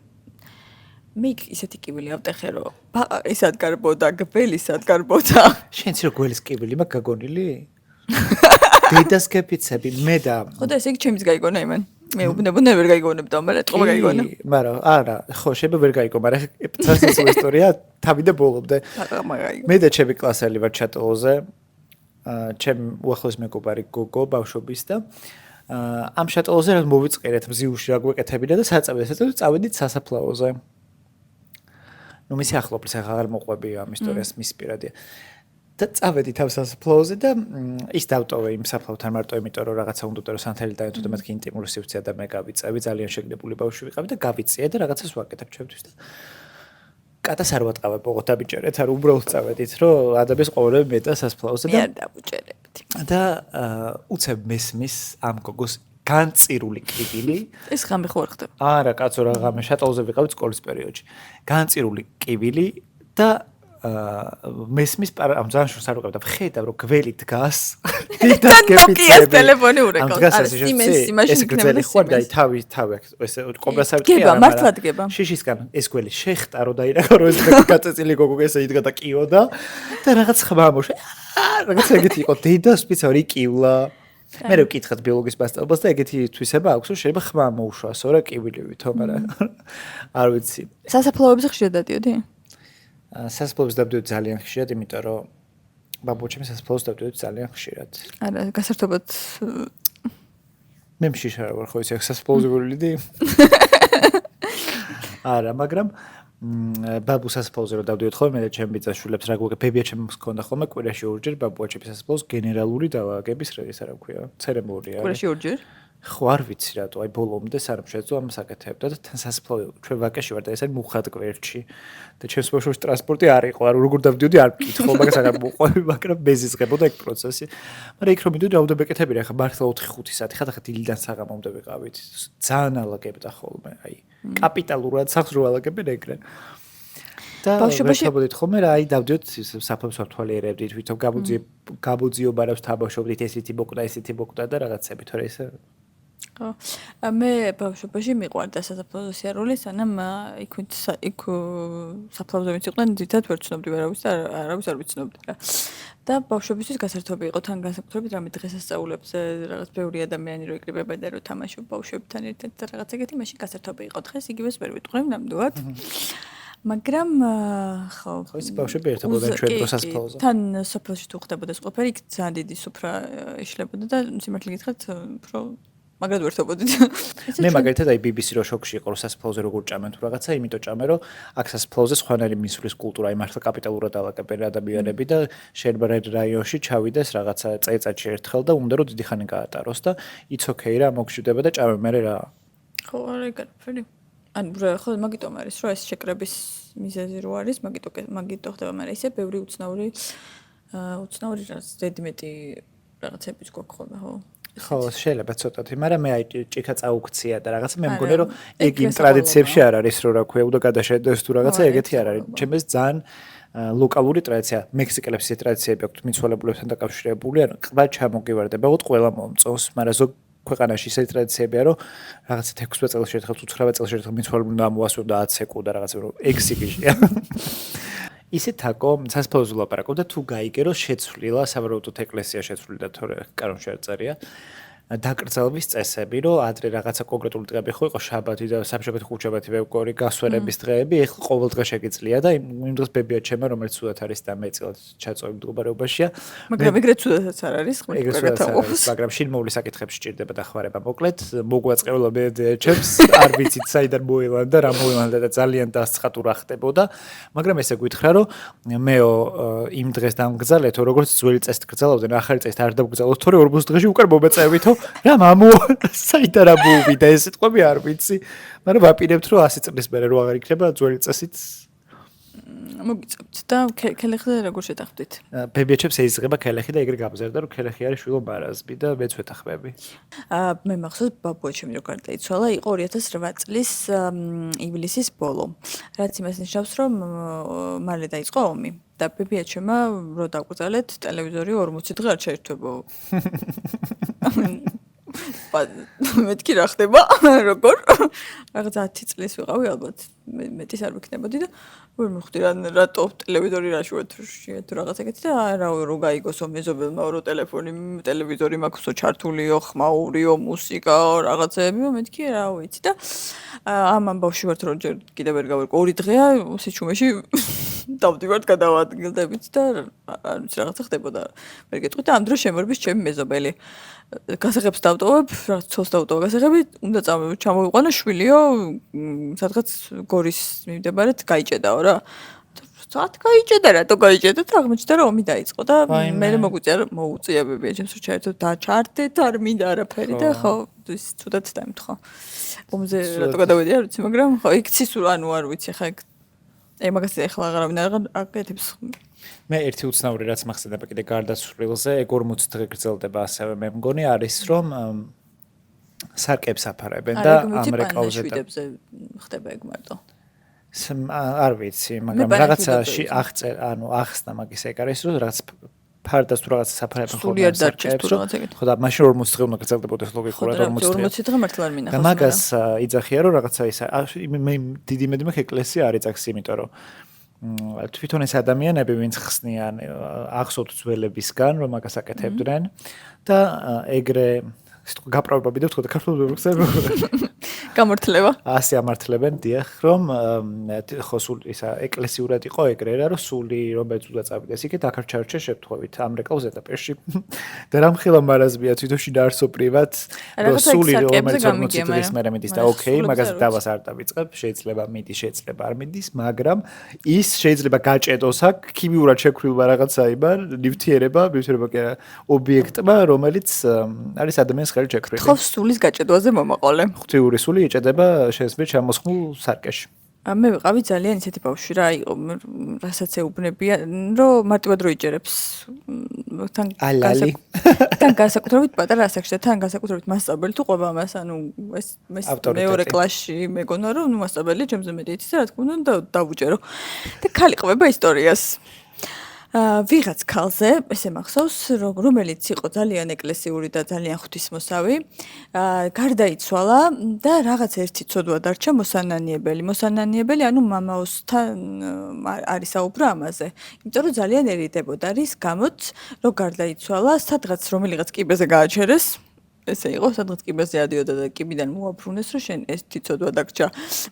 მე ისეთი კიბილი ავტეხე რომ ბაყაყი ისად გარბოდა, გველი ისად გარბოდა.
შენც რო გველის კიბილი მაგ გაგონილი? დედას გეფიცები მე და
ხო და ესე იგი ჩემიც გაიგონა იმან. მე უბნებოდ ვერ გაიგონებდა, მაგრამ ტყობა გაიგონა.
მაგრამ არა, ხო შეიძლება ვერ გაიგო, მაგრამ ცას ისტორია თავი და ბოლომდე. მე და ჩემი კლასელი ვარ ჩატოლოზე. ჩემი უახლოესი მეგობარი გოგო ბავშვობის და ამ შატოლოზე რა მოვიწყერეთ მზიუში რა გვეკეთებინა და წავედით სასაფლაოზე. ნუ მისი ახლობლის აღარ მოყვები ამ ისტორიას მის პირადია. და წავედით ამ სასაფლაოზე და ის დავტოვე იმ საფლავთან მარტო იმიტომ რომ რაღაცა უნდა რომ სანთელი დაეთო და მათი ინტიმური სივრცე და მე გავიწევი, ძალიან შეგნებული ბავშვი ვიყავი და გავიწია და რაღაცას ვაკეთებ ჩემთვის და კატას არ ვატყავებ, ოღონდ დაბიჭერეთ, არ უბრალოდ წავედით, რომ ადამიანს ყოველდღე მეტა სასაფლაოზე და
მე არ დავუჭერებდი.
და უცებ მესმის ამ გოგოს განწირული კიბილი.
ეს ღამე ხო არ ხდება?
არა, კაცო რა ღამე, შატოლოზე ვიყავით სკოლის პერიოდში. განწირული კიბილი და მესმის ამ ძალიან შორს არ ვიყავდა, ხედავ რომ გველი დგას.
და ნოკიას ტელეფონი ურეკავს. არა, სიმენსი მაშინ იქნებოდა
სიმენსი. და თავი ეს კომპრესორი კი არა.
გება, მართლა დგება.
შიშისგან ეს გველი შეხტა რომ დაირეკო რომ ეს გაწეწილი გოგო ესე იდგა და კიოდა და რაღაც ხმა მოშე. რაღაც ეგეთი იყო დედას პიცარი კივლა. მე რო ვკითხეთ ბიოლოგიის მასწავლებლას და ეგეთი თვისება აქვს რომ შეიძლება ხმა მოუშვასო რა კივილივით, მაგრამ არ ვიცი.
სასაფლაოებზე ხშირად დადიოდი?
სასაფლაოებზე დავდიოდი ძალიან ხშირად, იმიტომ რომ ბაბუჩემი სასაფლაოზე დავდიოდი ძალიან ხშირად.
არა, გასართობად
მე მშიშ არ ვარ ხო ისე სასაფლაოზე ვილიდი? არა, მაგრამ ბაბუ სასაფლაოზე რომ დავდიოდი ხოლმე და ჩემი ბიძაშვილებს რა გვეკეთე, ბებია ჩემს მქონდა ხოლმე კვირაში ორჯერ ბაბუაჩემის სასაფლაოს გენერალური დავააგების ეს რა ქვია, ცერემონია.
კვირაში ორჯერ?
ხო არ ვიცი რატო, აი ბოლომდე სანამ შეძლო ამას აკეთებდა და თან სასაფლაო ჩვენ ვაკეში ვარ და ეს არის მუხად კვერჩი და ჩემს ბავშვობაში ტრანსპორტი არ იყო, არ როგორ დავდიოდი არ მკითხო, მაგას აღარ მოყვები, მაგრამ მეზიზღებოდა ეგ პროცესი. მაგრამ იქ რომ მიდიოდი რა უნდა მეკეთებინა, ხა მართლა 4-5 საათი, ხა დილიდან საღამომდე ვიყავით. ძალიან ალაგებდა ხოლმე, აი კაპიტალურად სახს რო ალაგებენ ეგრე. და
ბავშვობაში-
ვერთობოდით ხოლმე რა აი დავდიოთ საფლავს ვთვალიერებდით თვითონ გაბუძიობარებს თაბაშობდით ესეთი მოკვდა ესეთი მოკვდა და რაღაცები თორე ესე
ხო. მე ბავშვობაში მიყვარდა სასაფლაო სიარული, სანამ იქ საფლავზე ვინც იყვნენ, ძირითადად ვერ ცნობდი ვერავის და არავის არ ვიცნობდი რა. და ბავშვებისთვის გასართობი იყო თან განსაკუთრებით რამე დღესასწაულებზე რაღაც ბევრი ადამიანი რო იკრიბება და რო თამაშობ ბავშვებთან ერთად და რაღაც ეგეთი, მაშინ გასართობი იყო. დღეს იგივეს ვერ ვიტყვი ნამდვილად. მაგრამ ხო
ის ბავშვები ერთობოდნენ ჩვენ დროს სასაფლაოზე.
თან სოფელში თუ ხდებოდა ეს ყველაფერი, იქ ძალიან დიდი სუფრა იშლებოდა და სიმართლე გითხრათ, უფრო მაგრამ ვერთობოდით.
მე მაგალითად აი BBC-ს რო შოქში იყო სასაფლაოზე როგორ ჭამენ თუ რაღაცა, იმიტომ ჭამე რომ აქ სასაფლაოზე სხვანაირი მისვლის კულტურა, აი მართლა კაპიტალურად ალაგებენ ადამიანები და შეიძლება რედ რაიონში ჩავიდეს რაღაცა წელიწადში ერთხელ და უნდა რომ დიდი ხანი გაატაროს და it's okay რა მოგშვიდება და ჭამე მე რა.
ხო, არა ეგრე. ანუ ხო მაგიტომ არის რომ ეს შეკრების მიზეზი რო არის, მაგიტო ხდება, მაგრამ ისე ბევრი უცნაური რაც ზედმეტი რაღაცებიც გვაქვს ხოლმე, ხო?
ხო, შეიძლება ცოტათი, მაგრამ მე აი ჭიქა წაუქცია და რაღაცა მე მგონი რომ ეგ იმ ტრადიციებში არ არის რომ რა ქვია, უნდა გადაშენდეს თუ რაღაცა ეგეთი არ არის. ჩემს ძალიან ლოკალური ტრადიცია, მექსიკელებს ეს ტრადიციები აქვთ მიცვალებულებთან დაკავშირებული, ანუ ყდა ჩამოგივარდება, უთ ყველა მომწონს, მაგრამ ზოგ ქვეყანაში ისეთი ტრადიციებია, რომ რაღაცა 16 წელს ერთხელ თუ 19 წელს ერთხელ მიცვალებულნი ამოასვევდა 10 სეკუნდა რაღაცა რომ ექსიგიშია. ისე თაკო სასაფლაოზე ლაპარაკობ და თუ გაიგე რომ შეცვლილა საბოლოოდ ეკლესია შეცვლიდა თორე კანონში არ წერია დაკრძალვის წესები რომ ადრე რაღაცა კონკრეტული დღეები ხო იყო შაბათი და საბშაბათი ხუთშაბათი ვებკორი გასვენების დღეები ეხლა ყოველ დღე შეგიძლია და იმ დღეს ბებია ჩემო რომელიც სულად არის და მეწილად ჩაწოვი მდგომარეობაშია
მაგრამ ეგრეთ სულადაც არ არის
მაგრამ შინმოვლი საკითხებში სჭირდება დახმარება მოკლედ მოგვაწყევლა მე ჩემს არ ვიცით საიდან მოილანდა რა მოილანდა და ძალიან დასცხატ რა ხდებოდა მაგრამ ესე გითხრა რომ მეო იმ დღეს დამგზავნეთო როგორც ძველი წესით გრძალავდნენ ახალი წესით არ დამგზავნოთ თორე 40 დღეში უკან მომეწევითო რა მამო საიდან რა მოვიდა ეს სიტყვები არ ვიცი მაგრამ ვაპირებთ რომ 100 წლის მერე რო აღარ იქნება ძველი წესით
მოგიწევთ და ქელეხზე როგორ შეთანხმდით
ბებიაჩებს ეიზღება ქელეხი და ეგრე გამზერდა რომ ქელეხი არის შვილო მარაზმი და მეც ვეთანხმები
მე მახსოვს ბაბუაჩემი რო გარდაიცვალა იყო 2008 წლის ივლისის ბოლო რაც იმას ნიშნავს რომ მალე დაიწყო ომი და ბებიაჩემა რო დაკრძალეთ ტელევიზორი 40 დღე არ შეერთვებო მეთქი რა ხდება როგორ რაღაც 10 წლის ვიყავი ალბათ მეტის არ ვიქნებოდი და ვერ მივხვდი რატო ტელევიზორი რა შეეთრშია თუ რაღაც ეგეთი და რა რო გაიგოსო მეზობელმა რო ტელევიზორი მაქვსო ჩართულიო ხმაურიო მუსიკა რაღაცეებიო მეთქი რა ვიცი და ამ ამბავში ვარ რომ ჯერ კიდე ვერ გავერკო 2 დღეა სიჩუმეში დავდივართ გადავადგილდებით და არ ვიცი რაღაცა ხდებოდა ვერ გეტყვი და ამ დროს შემორბის ჩემი მეზობელი გასაღებს დავტოვებ, რაღაც ცოლს დავტოვებ გასაღები, უნდა ჩამოვიყვანო შვილიო, სადღაც გორის მიმდებარედ გაიჭედაო რა. საათ გაიჭედა რატო გაიჭედა და აღმოჩნდა რომ ომი დაიწყო და მე მოუწია ბებიაჩემს რომ ჩაერთო დაჩართეთ არ მინდა არაფერი და ხო ის ცუდად დაემთხვა. ომზე რატო გადავედი არ ვიცი, მაგრამ ხო იქ ცისურ ანუ არ ვიცი ხა მაგას ეხლა აღარავინ არ აკეთებს
მე ერთი უცნაური რაც მახსენდება კიდე გარდაცვლილზე 40 დღე გრძელდება ასევე მე მგონი არის რომ სარკებს აფარებენ და ამერიკაულზე
ხდება ეგ მარტო
არ ვიცი მაგრამ რაღაცაში ახსნა მაგის ეგ არის რომ რაღაც ფარდას თუ რაღაც საფარებენ
ხოლმე სარკებს
ხო და მაშინ 40 დღე უნდა გრძელდებოდეს ლოგიკურად
40 დღე მართლა არ მინახავს
და მაგას იძახია რომ რაღაცა ის მე დიდი მედი მაქვს ეკლესია არ იწახს იმიტომ რომ თვითონ ეს ადამიანები ვინც ხსნიან ახსოვთ ძველებისგან რომ მაგას აკეთებდნენ და ეგრე გაპრავებები და ვთქვა და ქართულად ვეუბნები
გამართლება
ასე ამართლებენ დიახ რომ ხო სულ ისა ეკლესიურად იყო ეგრე რა რომ სული რომელიც უნდა წავიდეს იქეთ აქ არ ჩარჩა შეფთხოვით ამერიკაულ ზედაპირში და რამხელა მარაზმია თვითონში დაარსობრივად რომ სული რომელიც 40 დღის მერე მიდის და ოკეი მაგას დავას არ დავიწყებ შეიძლება მიდის შეიძლება არ მიდის მაგრამ ის შეიძლება გაჭედოს აქ ქიმიურად შექრილვა რაღაცა იმან ნივთიერება კი არა ობიექტმა რომელიც არის ადამიანის ხელი შექრილი
ხო სულის გაჭედვაზე მომაყოლე
ღვთიური სული ეჭედება შესაძლოა ჩამოსხმულ სარკეში.
მე ვიყავი ძალიან ისეთი ბავშვი რა იყო, რასაც ეუბნებიან, რომ მარტივად რო იჭერებს თან განსაკუთრებით პატარა ასაკში და თან განსაკუთრებით მასწავლებელი თუ ყვება მას, ანუ ეს მეორე კლასში მეგონა რომ მასწავლებელი ჩემზე მეტი იცის და რა თქმა უნდა დავუჭერო. და ქალი ყვება ისტორიას. ვიღაც ქალზე, ესე მახსოვს, რომელიც იყო ძალიან ეკლესიური და ძალიან ღვთისმოსავი, გარდაიცვალა და რაღაც ერთი ცოდვა დარჩა მოსანანიებელი, ანუ მამაოსთან არის საუბრო ამაზე. იმიტომ რომ ძალიან ერიდებოდა რის გამოც, რომ გარდაიცვალა, სადღაც რომელიღაც კიბეზე გააჩერეს. ესე იყო, სადღაც კიბეზე ადიოდა და კიბიდან მოაბრუნეს, რომ შენ ეს თიცოდვა დაგჭა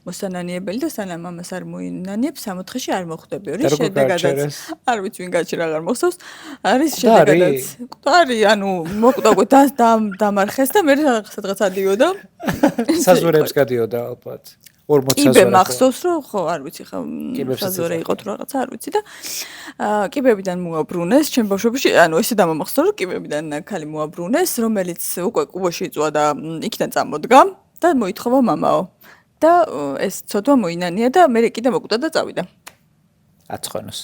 მოსანანიებელი და სანამ ამას არ მოინანიებ, 64-ში არ მოხვდები. რის შედეგადაც არ ვიცი ვინ გაჩერა, აღარ მახსოვს. არის შედეგადაც. მკვდარი, ანუ მოკვდაგო დამარხეს და მე სადღაც ადიოდა.
საზურებს გადიოდა ალბათ. 40
კიბე მახსოვს რომ ხო არ ვიცი ხო საზურე იყო თუ რაღაცა არ ვიცი და კიბებიდან მოაბრუნეს ჩემ ბავშვობაში ანუ ესე დამამახსოვრ რომ კიბებიდან ქალი მოაბრუნეს რომელიც უკვე კუბოში იწვა და იქიდან წამოდგა და მოითხოვა მამაო და ეს ცოდვა მოინანია და მე კიდე მოკვდა და წავიდა
აცხონოს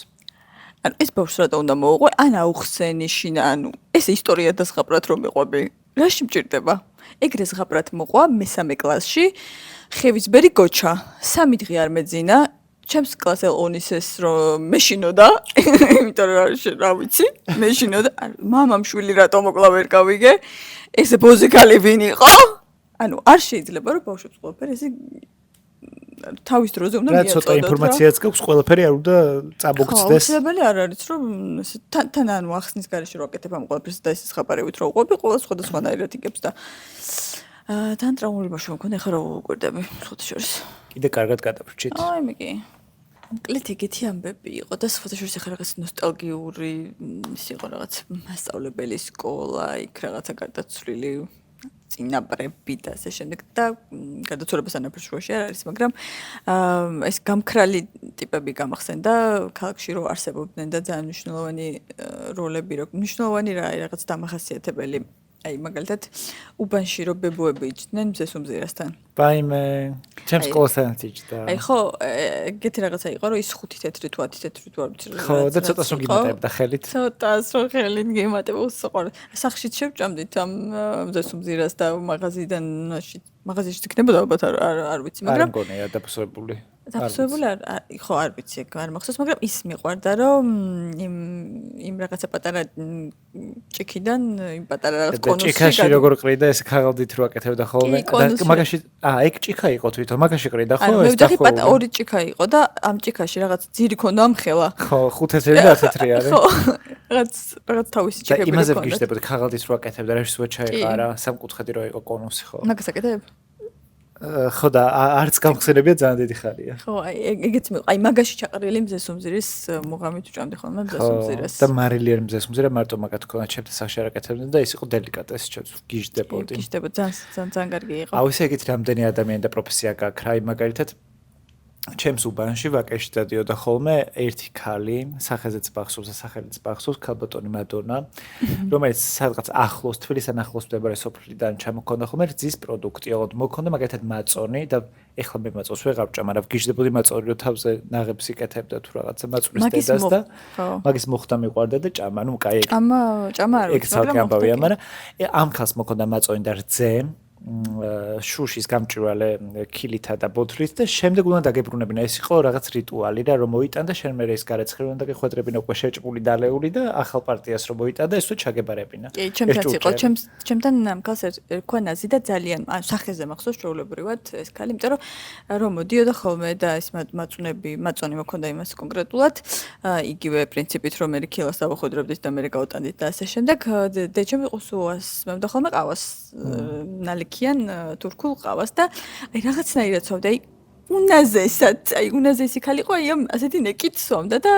ანუ ეს ბავშვს რატო უნდა მოუყვე ან აუხსენი შინა ანუ ეს ისტორია დასღაბრად რომ მეყვები რაში მჭირდება ეგრე ზღაბრად მოყვა მესამე კლასში ხევისბერი გოჩა 3 დღე არ მეძინა ჩემს კლასელ ონისეს რომ მეშინოდა იმიტომ რომ რა ვიცი მეშინოდა მამამ შვილი რატო მოკლა ვერ გავიგე ეს ბოზიკალი ვინ იყო ანუ არ შეიძლება რომ ბავშვებს ყველაფერი ესე თავის დროზე უნდა
მიაწოდოთ რა ცოტა ინფორმაციაც გაქვს ყველაფერი არ უნდა წამოგცდეს
აუცილებელი არ არის რომ თან ანუ ახსნის გარეშე რო აკეთებ ამ ყველაფერს და ეს ხაპარებით რო უყვები ყველა სხვადასხვანაირად იგებს და თან ტრაუმული ბავშვი მქონდა ხა რა უკვირდები სხვათა შორის
კიდე კარგად გადავრჩით
აი მე კი კლეთ ეგეთი ამბები იყო და სხვათა შორის ხა რაღაც ნოსტალგიური ის იყო რაღაც მასწავლებელი სკოლა იქ რაღაცა გადაცვლილი წინაპრები და ასე შემდეგ და გადაცვლებას ანაფრშუაში არ არის მაგრამ ეს გამქრალი ტიპები გამახსენდა ქალაქში რო არსებობდნენ და ძალიან მნიშვნელოვანი როლები რო მნიშვნელოვანი რა რაღაც დამახასიათებელი აი მაგალითად უბანში რო ბებოები იჯდნენ მზეს უმზირასთან
ბაიმე ჩემს სკოლასთან იჯდა
აი ხო ეგეთი რაღაცა იყო რომ ის 5 თეთრი თუ 10 თეთრი თუ არ ვიცი
ხო და ცოტას რომ გიმატებდა ხელით
ცოტას რომ ხელით გიმატებდა უსაყვარ სახში შევჭამდით ამ მზეს უმზირას და მაღაზიაში იქნებოდა ალბათ არ ვიცი მაგრამ
არ მგონია დაფასებული
ხო არ ვიცი არ მახსოვს მაგრამ ის მიყვარდა რომ იმ რაღაცა პატარა ჭიქიდან იმ პატარა რაღაც კონუსში
ჭიქაში როგორ ყრიდა ეს ქაღალდით რო აკეთებდა ხოლმე და მაგაში ეგ ჭიქა იყო თვითონ მაგაში ყრიდა ხო
ეს დახვეული მე ორი ჭიქა იყო და ამ ჭიქაში რაღაც ძირი ქონდა ამხელა
ხო 5 თეთრი და 10 თეთრი არის
ხო რაღაც თავისი ჭიქები
და იმაზე ვგიშდებოდი ქაღალდით რო აკეთებდა რა შუა ჩაიყარა სამკუთხედი რო იყო კონუსი ხო
მაგას აკეთებ
ხო და არც გამხსენებია ძალიან დიდი ხალია.
ხო, ეგეც მე, აი მაგაში ჩაყრილი მზეს უმზირის მუღამით უჭამდი ხოლმე მზეს უმზირეს.
და მარილიერ მზეს უმზირა მარტო მაგათ ქონა ჩემთან სახში არ აკეთებდნენ და ის იყო დელიკატესი ჩემს გიჟდებოდი.
გიჟდებოდი, ძალიან კარგი იყო.
აუ ესე ეგეთ რამდენი ადამიანი და პროფესია გაქვს, რა მაგალითად ჩემს უბანში ვაკეში დადიოდა ხოლმე ერთი ქალი, სახელზეც ბახსოვს და სახელიც ბახსოვს, ქალბატონი მადონა, რომელიც სადღაც ახლოს თბილისთან ახლოს მდებარე სოფლიდან ჩამოქონდა ხოლმე რძის პროდუქტი, ოღონდ მოქონდა მაგალითად მაწონი და ეხლა მე მაწონს ვერ გავჭამ, მაგრამ ვგიჟდებოდი მაწონი, რომ თავზე ნაღებს იკეთებდა თუ რაღაცა მაწონის დედას და მაგის მოხდა მიყვარდა და ჭამა, ну კაი ეგ.
ჭამა არ
ვიცი, მაგრამ ამბავია, მაგრამ ამ ქალს მოქონდა მაწონი და რძე შუშის გამჭვირვალე ქილითა და ბოთლით და შემდეგ უნდა დაგებრუნებინა ეს იყო რაღაც რიტუალი რა რომ მოიტანდა შენ მე ეს გარეცხრი უნდა გეხვედრებინა უკვე შეჭმული დალეული და ახალ პარტიას რომ მოიტანდა ეს თუ ჩაგებარებინა
კი ჩემთანაც იყო ჩემთან ამქალს ერქვა ნაზი და ძალიან ან სახეზე მახსოვს ჩვეულებრივად ეს ქალი იმიტომ რომ მოდიოდა ხოლმე და ეს მაწონი მოქონდა იმას კონკრეტულად იგივე პრინციპით რომ მე ქილას დავახვედრებდით და მე გავუტანდით და ასე შემდეგ დეჩემ იყო სუას მევდა ხოლმე ყავას ნალიქიან თურქულ ყავას და აი რაღაცნაირად ცოვდა აი უნაზესი ქალი იყო აი ამ ასეთი ნეკით სვამდა და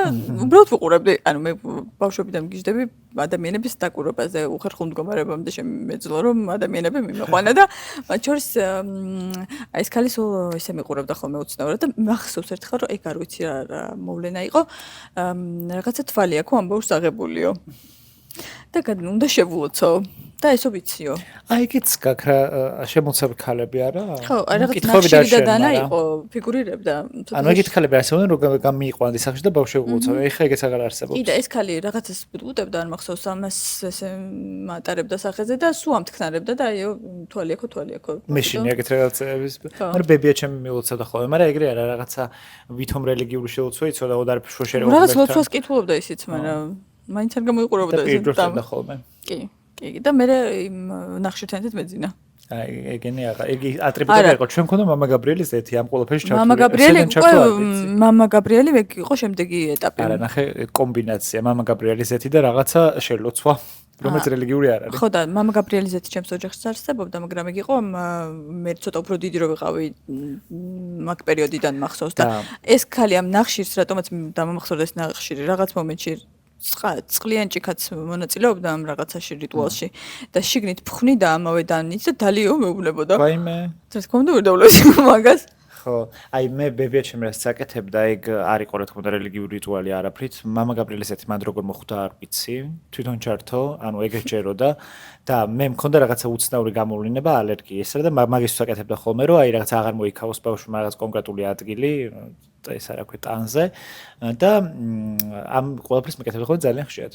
უბრალოდ ვუყურებდი ანუ მე ბავშვებიდან მგიჟდები ადამიანების დაკვირვებაზე უხერხულ მდგომარეობამდე შემეძლო რომ ადამიანები მიმეყვანა და მათ შორის აი ეს ქალი სულ ისე მიყურებდა ხოლმე უცნაურად და მახსოვს ერთხელ რომ ეგ არ ვიცი რა მოვლენა იყო რაღაცა თვალი აქვს ამბობს აღებულიო და უნდა შევულოცო და ესო ვიციო.
აი იგიც გაქვს რა შემოცავი ქალები არა?
ხო, აი რაღაც ნახშირი და დანა იყო ფიგურირებდა.
ანუ ეგეთ ქალები არსებობენ რომ გამიიყვანდი სახში და ბავშვი ულოცავ. ეხა ეგეც აღარ არსებობს.
კი და ეს ქალი რაღაცას უტებდა არ მახსოვს ამას ესე მატარებდა სახეზე და სულ ამთქნარებდა და აიო თვალი აქო.
მეშინი ეგეთ რაღაცების. მაგრამ ბებია ჩემი მიულოცავდა ხოლმე, მაგრამ ეგრე არა რაღაცა ვითომ რელიგიური შეულოცვა იცოდა და არ შოშერეობდა.
რაღაც ლოცვას კითხულობდა ისიც, მაგრამ მაინც არ გამოიყურებოდა
ეს და ხოლმე.
კი და მე ნახშირთან ერთად მეძინა.
აი ეგენი აღა იგი ატრიბუტები იყო ჩვენ მქონდა მამა გაბრიელის ზეთი ამ ყველაფერში ჩართული.
მამა გაბრიელი მამა გაბრიელი იყო შემდეგი ეტაპი.
არა ნახე კომბინაცია მამა გაბრიელის ზეთი და რაღაცა შელოცვა რომელიც რელიგიური არ არის.
ხო და მამა გაბრიელის ზეთი ჩემს ოჯახში არსებობდა, მაგრამ ეგ იყო მე ცოტა უფრო დიდი რო ვიყავი მაგ პერიოდიდან მახსოვს და ეს ქალი ამ ნახშირს რატომაც დამამახსოვრდა ეს ნახშირი რაღაც მომენტში წყლიანჭიქაც მონაწილეობდა ამ რაღაცაში რიტუალში და შიგნით ფხვნიდა ამავე დანით და დალიო მეუბნებოდა.
ვაიმე.
რა თქმა უნდა ვერ დავლევს მაგას.
ხო, აი მე ბებია ჩემს რაც საკეთებდა, ეგ არ იყო რა თქმა უნდა რელიგიური რიტუალი არაფრით. მამა გაბრიელის ზეთი მან როგორ მოხვდა არ ვიცი. თვითონ ჩართო, ანუ ეგ ეჭეროდა და მე მქონდა რაღაცა უცნაური გამოვლინება ალერგიისა და მაგის საკეთებდა ხოლმე რომ აი რაღაცა აღარ მოიქავოს ბავშვმა რაღაც კონკრეტული ადგილი ეს არა ქვე ტანზე და ამ ყველაფერს მეკეთებდა ხოლმე ძალიან ხშირად.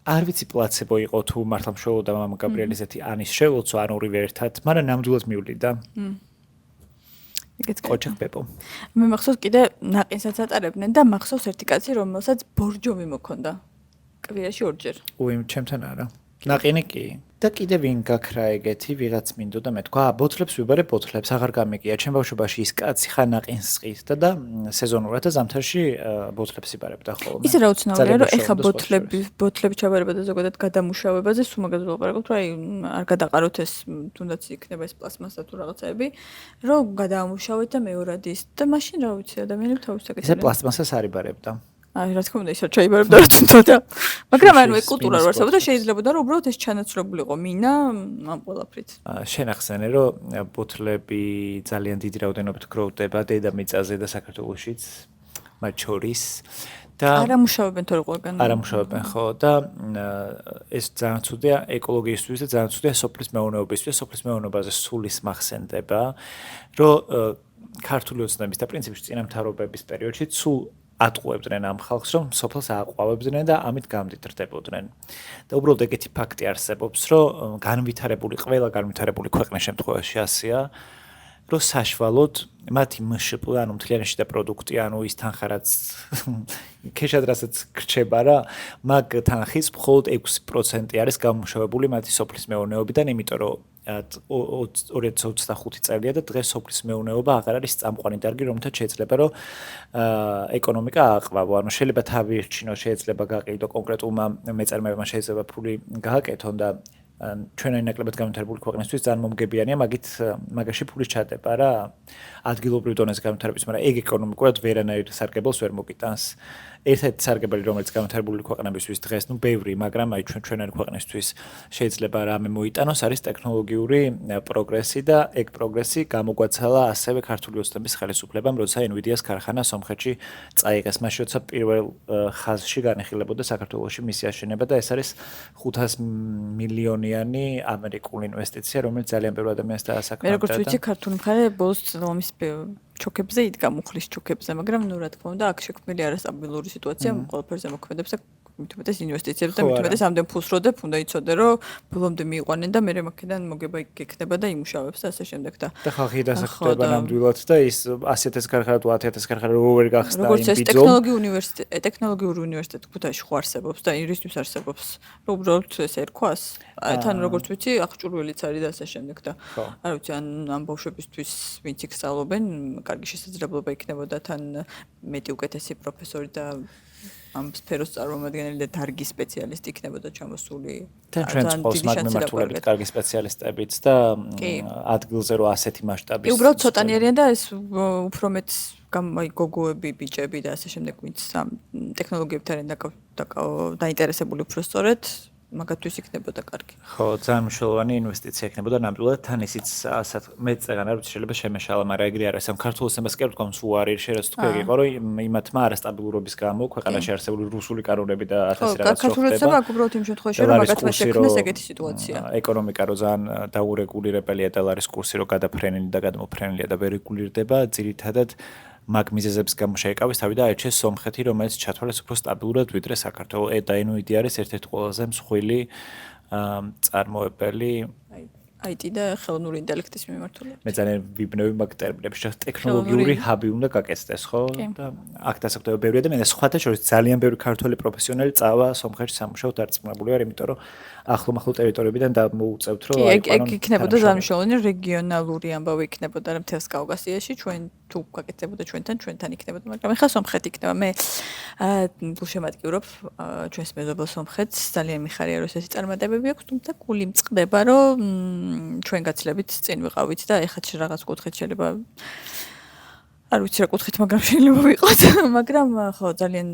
არ ვიცი პლაცებო იყო თუ მართლა მშველოდა მამა გაბრიელის ზეთი ანის შეულოცვა ან ორივე ერთად, მაგრამ ნამდვილად მივლიდა. ეგეც კოჩაკ პეპო.
მე მახსოვს კიდე ნაყინსაც ატარებდნენ და მახსოვს ერთი კაცი რომელსაც ბორჯომი მოქონდა. კვირაში ორჯერ.
უი ჩემთან არა. ნაყინი კი. და კიდე ვინ გაქვს რა ეგეთი ვიღაც მინდოდა მე თქვა ბოთლებს ვიბარე ბოთლებს აღარ გამიგია ჩემ ბავშვობაში ის კაცი ხან ნაყინს ყიდდა და სეზონურად და ზამთარში ბოთლებს იბარებდა ხოლმე.
ის რა უცნაურია რომ ეხა ბოთლები ჩაბარება და ზოგადად გადამუშავებაზე სულ მაგაზე ვლაპარაკობთ რომ აი არ გადაყაროთ ეს თუნდაც იქნება ეს პლასმასა თუ რაღაცები რომ გადაამუშავეთ და მეორად ის და მაშინ რა ვიცი ადამიანები თავის საკეთებდნენ.
ესე პლასმასას არ იბარებდა.
აი რა თქმა უნდა ის არ ჩაიბარებდა რა თუნდა. მაგრამ ანუ ეს კულტურა რო არსებობდა შეიძლებოდა რომ უბრალოდ ეს ჩანაცვლებულიყო მინა ამ ყველაფრით.
შენ ახსენე რომ ბოთლები ძალიან დიდი რაოდენობით გროვდება დედამიწაზე და საქართველოშიც მათ შორის და
არ ამუშავებენ თორე ყველგან.
არ ამუშავებენ ხო და ეს ძალიან ცუდია ეკოლოგიისთვის და ძალიან ცუდია სოფლის მეურნეობისთვის. სოფლის მეურნეობაზე სულის მახსენდება რომ ქართული ოცნების და პრინციპში წინამთავრობების პერიოდში სულ ატყუებდნენ ამ ხალხს, რომ სოფელს აყვავებდნენ და ამით გამდიდრდებოდნენ. და უბრალოდ ეგეთი ფაქტი არსებობს, რომ ყველა განვითარებული ქვეყნის შემთხვევაში ასეა, რომ საშუალოდ მათი მშპ, ანუ მთლიანში და პროდუქტი, ანუ ის თანხა რაც ქეშად რასაც გრჩება რა, მაგ თანხის მხოლოდ 6% არის გამომუშავებული მათი სოფლის მეურნეობიდან, იმიტომ რომ 2025 წელია და დღეს სოფლის მეურნეობა აღარ არის წამყვანი დარგი, რომელთაც შეიძლება რომ ეკონომიკა ააყბავო. ანუ შეიძლება თავი ერჩინო, შეიძლება გაყიდო კონკრეტულმა მეწარმეებმა შეიძლება ფული გააკეთონ და ჩვენაი ნაკლებად განვითარებული ქვეყნისთვის ძალიან მომგებიანია მაგაში ფულის ჩადება რა ადგილობრივ დონეზე განვითარების, მაგრამ ეგ ეკონომიკურად ვერანაირ სარგებელს ვერ მოგიტანს. ერთ-ერთი სარგებელი რომელიც განვითარებული ქვეყნებისთვის დღეს ბევრი, მაგრამ აი ჩვენაი ქვეყნისთვის შეიძლება რამე მოიტანოს არის ტექნოლოგიური პროგრესი და ეგ პროგრესი გამოგვაცალა ასევე ქართული ოცნების ხელისუფლებამ, როცა NVIDIA-ს ქარხანა სომხეთში წაიღეს. მაშინ როცა პირველ ხაზში განიხილებოდა საქართველოში მისი აშენება და ეს არის 500 მილიონიანი ამერიკული ინვესტიცია, რომელიც ძალიან ბევრი ადამიანს დაასაქმებდა.
მე როგორც ვიცი, ქართული მხარე ბოლოს ომის ჩოქებზე იდგა მუხლის ჩოქებზე, მაგრამ ნუ რა თქმა უნდა, აქ შექმნილი არასტაბილური სიტუაცია ყველაფერზე მოქმედებს და მithumetes ინვესტიციებს და მithumetes ამდენ ფულს როდებ, უნდა იცოდე, რომ ბოლომდე მიიყვანენ და მე მაქედან მოგება იქნება და იმუშავებს და ასე შემდეგ და
ხალხი დასახდება ნამდვილად და ის 100.000 ქარხანა თუ 10.000 ქარხანა როგორ გახსნა იმ
როგორც ეს ტექნოლოგიური უნივერსიტეტი ქუთაისში ხო არსებობს და ირისთვის არსებობს, რომ უბრალოდ ეს ერქვას თან როგორც ვიცი, აღჭურვილიც არის და ასე შემდეგ და არ ვიცი ან ბავშვებისთვის ვინც იქ სწავლობენ, კარგი შესაძლებლობა იქნებოდა თან მეტი უკეთესი პროფესორი და ამ სფეროს წარმომადგენელი და დარგის სპეციალისტი იქნებოდა ჩამოსული.
თან ჩვენ წყობს მაგ მიმართულებით კარგი სპეციალისტებიც და ადგილზე რო ასეთი მასშტაბის.
უბრალოდ ცოტანიერია და ეს უფრო მეტ გოგოები, ბიჭები და ასე შემდეგ, ვინც ამ ტექნოლოგიებთან დაინტერესებული უფრო სწორედ მაგათთვის იქნებოდა კარგი.
ხო, ძალიან მნიშვნელოვანი ინვესტიცია იქნებოდა ნამდვილად თან ისიც მეც წეგან არ ვიცი შეიძლება შემეშალა, მაგრამ ეგრე არის ამ ქართულ ენას კი ვთქვამს უარი შეიძლება თქვი იყო რომ იმათმა არასტაბილურობის გამო ქვეყანაში არსებული რუსული კანონები და ასეთი რაღაც
ქართულიც აქ უბრალოდ იმ შემთხვევაში რომ მაგათმა შექმნეს ეგეთი სიტუაცია.
ეკონომიკა რო ძალიან დაურეგულირებელია და ლარის კურსი რო გადაფრენილი და გადმოფრენილია და ვერ რეგულირდება, ძირითადად მაგ მიზეზების გამო შეიკავის თავი და აირჩიეს სომხეთი, რომელიც ჩათვალეს უფრო სტაბილურად ვიდრე საქართველო. და ინუიტი არის ერთ-ერთი ყველაზე მსხვილი წარმოებელი
IT და ხელოვნური ინტელექტის მიმართულებით.
მე ძალიან ვიბნევი მაგ ტერმინებში, ტექნოლოგიური ჰაბი უნდა გაკეთდეს, ხო? და აქ დასაკვირვებელი ბევრია და მე სხვათა შორის ძალიან ბევრი ქართველი პროფესიონალი წავა სომხეთში სამუშაოდ დარწმუნებული ვარ, იმიტომ რომ ახლო-მახლო ტერიტორიებიდან დამოუწევთ, რომ
ეგ იქნებოდა ძალიან რეგიონალური ამბავი იქნებოდა რა მთელს კავკასიაში, ჩვენ თუ გაკეთებოდა ჩვენთან იქნებოდა, მაგრამ ეხლა სომხეთი იქნება. მე გულშემატკივრობ ჩვენს მეზობელ სომხეთს, ძალიან მიხარია რომ ესეთი წარმატებები აქვს, თუმცა გული მწყდება, რომ ჩვენ გაცილებით წინ ვიყავით და ეხლა რაღაც კუთხით შეიძლება არ ვიცი რა კუთხით, მაგრამ შეიძლება ვიყოთ, მაგრამ ხო ძალიან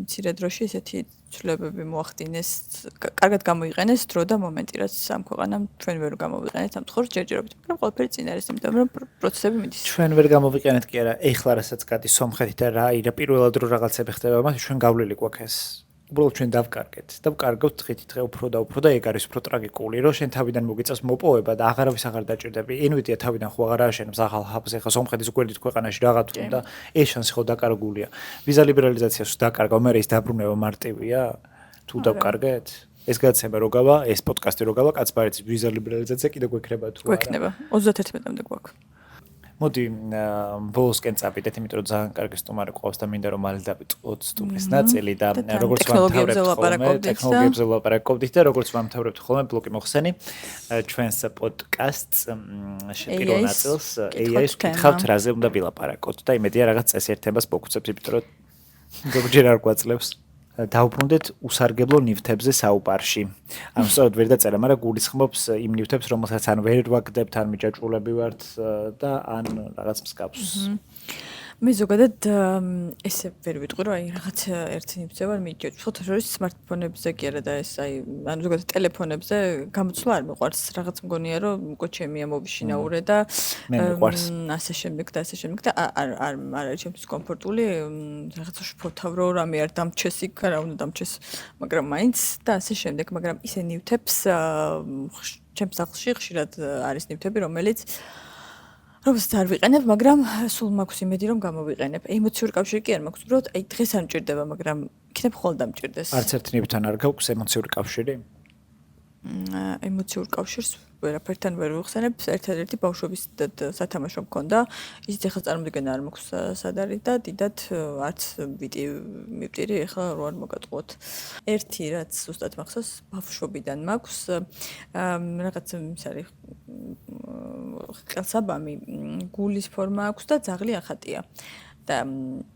მცირე დროში ესეთი ცვლილებები მოახდინეს, კარგად გამოიყენეს დრო და მომენტი, რაც ამ ქვეყანამ ჩვენ ვერ გამოვიყენეთ ამ თხორს ჯერჯერობით, მაგრამ ყველაფერი წინ არის, იმიტომ რომ პროცესები მიდის.
ჩვენ ვერ გამოვიყენეთ კი არა, ეხლა რასაც გადის სომხეთი და რა ირა პირველად რო რაღაცები ხდება, მას ჩვენ გავლილი გვაქვს ეს. უბრალოდ ჩვენ დავკარგეთ და ვკარგავთ დღითიდღე უფრო და უფრო და ეგ არის უფრო ტრაგიკული, რომ შენ თავიდან მოგიწევს მოპოვება და აღარავის აღარ დაჭირდები. ინუიტია თავიდან ხო აღარ აშენებს ახალ ჰაბს, ეხლა სომხეთის გვერდით ქვეყანაში რაღაც უნდა, ეს შანსი ხო დაკარგულია. ვიზა ლიბერალიზაციას დაკარგავ, მე ის დაბრუნება მარტივია თუ დავკარგეთ? ეს გადაცემა რო გავა, ეს პოდკასტი რო გავა, კაცბარეთის ვიზა ლიბერალიზაცია კიდე გვექნება თუ არა?
გვექნება. 31-მდე გვაქვს.
მოდი ბოლოსკენ წავიდეთ, იმიტომ რომ ძალიან კარგი სტუმარი ყავს და მინდა რომ მალე დავიწყოთ სტუმრის ნაწილი და როგორც ვამთავრებთ ხოლმე ტექნოლოგიებზე ვლაპარაკობდით და როგორც ვამთავრებთ ხოლმე ბლოკი მოხსენი ჩვენს პოდკასტს პირველ ნაწილს AI-ს ვკითხავთ რაზე უნდა ვილაპარაკოთ და იმედია რაღაც წესიერთებას მოგუწევთ, იმიტომ რომ ზოგჯერ არ გვაძლევს დავბრუნდეთ უსარგებლო ნივთებზე საუბარში. ანუ სწორედ ვერ დაწერა, მაგრამ გულისხმობს იმ ნივთებს, რომელსაც ან ვერ ვაგდებთ, ან მიჯაჭვულები ვართ და ან რაღაც მსგავს.
მე ზოგადად ესე ვერ ვიტყვი, რომ აი რაღაც ერთი ნივთზე ვარ მიჯაჭვული. ხოთა შორის smartphone-ებზე კი არა და ეს აი ანუ ზოგადად ტელეფონებზე გამოცვლა არ მიყვარს. რაღაც მგონია, რომ უკვე ჩემია მოვიშინაურე და ასე შემდეგ და არ არის ჩემთვის კომფორტული. რაღაცა შფოთავრო რამე არ დამჩეს იქ, რა უნდა დამჩეს, მაგრამ მაინც და ასე შემდეგ, მაგრამ ისე ნივთებს ჩემს სახლში ხშირად არის ნივთები, რომელიც რომელსაც არ ვიყენებ, მაგრამ სულ მაქვს იმედი, რომ გამოვიყენებ. ემოციური კავშირი კი არ მაქვს, უბრალოდ აი დღეს არ მჭირდება, მაგრამ იქნებ ხოლმე დამჭირდეს.
არც ერთ ნივთთან არ გაქვს ემოციური კავშირი?
ემოციურ კავშირს ვერაფერთან ვერ ვიხსენებ. ერთადერთი ბავშვობის სათამაშო მქონდა. ისიც ახლა წარმოდგენა არ მაქვს სად არის და დიდად არც მივტირი ახლა რო არ მოგატყუოთ. ერთი რაც ზუსტად მახსოვს, ბავშვობიდან მაქვს რაღაც ის არის ყელსაბამი გულის ფორმა აქვს და ძაღლი ახატია. და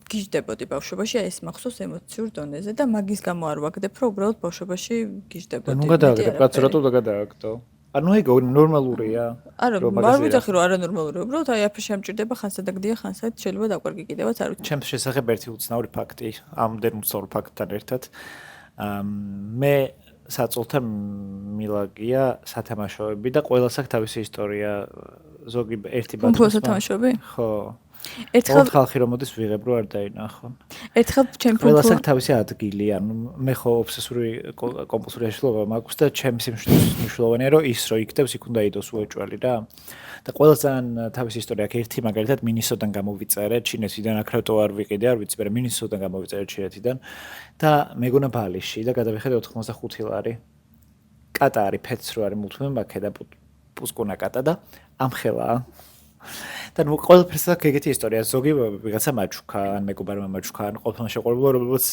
გიждდებოდი ბავშვობაში, ეს მახსოვს ემოციურ დონეზე და მაგის გამო არ ვაგდებ, რომ უბრალოდ ბავშვობაში გიждდებოდი.
ნუ გადააგდებ, კაც რატო გადააგდო? ანუ ეგ ნორმალურია.
არა, არ ვიცი რომ არანორმალურია, უბრალოდ აი აფშე ამჭირდება, ხანსა დაგდია, ხანსა შეიძლება დაკვარგი კიდევაც არ ვიცი.
ჩემს შესახებ ერთი უცნაური ფაქტი, ამდენ უცნაურ ფაქტთან ერთად. მე საწოლთა მილაგია სათამაშოები და ყველას აქვს თავისი ისტორია. ზოგი ერთი
ბატონი სათამაშოები?
ხო.
ერთხელ
ხალხი რომ მოდის ვიღებ რო არ დაინახო.
ერთხელ ჩემ
ყველას აქვს თავისი ადგილი, ანუ მე ხო ობსესური კომპულსური აშლილობა მაქვს და ჩემს მნიშვნელოვანია რომ ის რო იქდებს იქ უნდა იდოს უეჭველი რა. და ყველას ძალიან თავისი ისტორია აქვს. ერთი მაგალითად მინისოდან გამოვიწერე, ჩინეთიდან აქ რატო არ ვიყიდე, არ ვიცი, მაგრამ მინისოდან გამოვიწერე ჩინეთიდან და მეგონა ბალიში და გადავიხედე 85 ლარი. კატა არის ფეთს რო არის მულთმე მაქე და პუსკუნა კატა და ამხელა. და ნუ ყველაფერს აქვს ეგეთი ისტორია. ზოგი ვიღაცა მაჩუქა, ან მეგობარმა მაჩუქა, ან ყოფილმა შეყვარებულა, რომელიც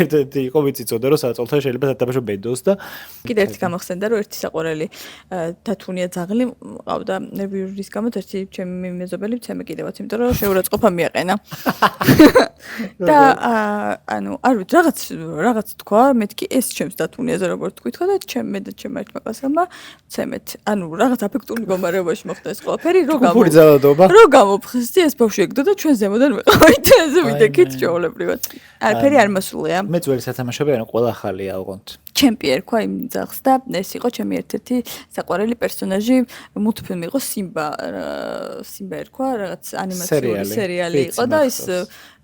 ერთ-ერთი იყო ვიციწოდა, რომ საწოლთან შეიძლება სათამაშო ბედოს და
კიდე ერთი გამოხსენდა, რომ ერთი საყვარელი თათუნია ძაღლი ყავდა ნერვიურის გამო, ერთი ჩემი მეზობელი მცემე კიდევაც, იმიტომ რომ შეურაცხყოფა მიაყენა. და ანუ არ ვიცი, რაღაც თქვა, მეთქი ეს ჩემს თათუნიაზე როგორ თქვითხო და ჩემ და ჩემ ერთმა კლასელმა მცემეთ. ანუ რაღაც აფექტური მდგომარეობაში მოხდა ეს ყველაფერი, რო გამოფხსდი ეს ბავშვი ეგდო და ჩვენ ზემოდან ვიყავით ესე ვიდექით ჩვეულებრივად. არაფერი არ მოსულია.
მე ძველი სათამაშოები ანუ ყველა ახალია ოღონდ.
ჩემპი ერქვა იმ ძაღლს და ეს იყო ჩემი ერთ-ერთი საყვარელი პერსონაჟი მულტფილმი იყო სიმბა ერქვა რაღაც ანიმაციური სერიალი იყო და ის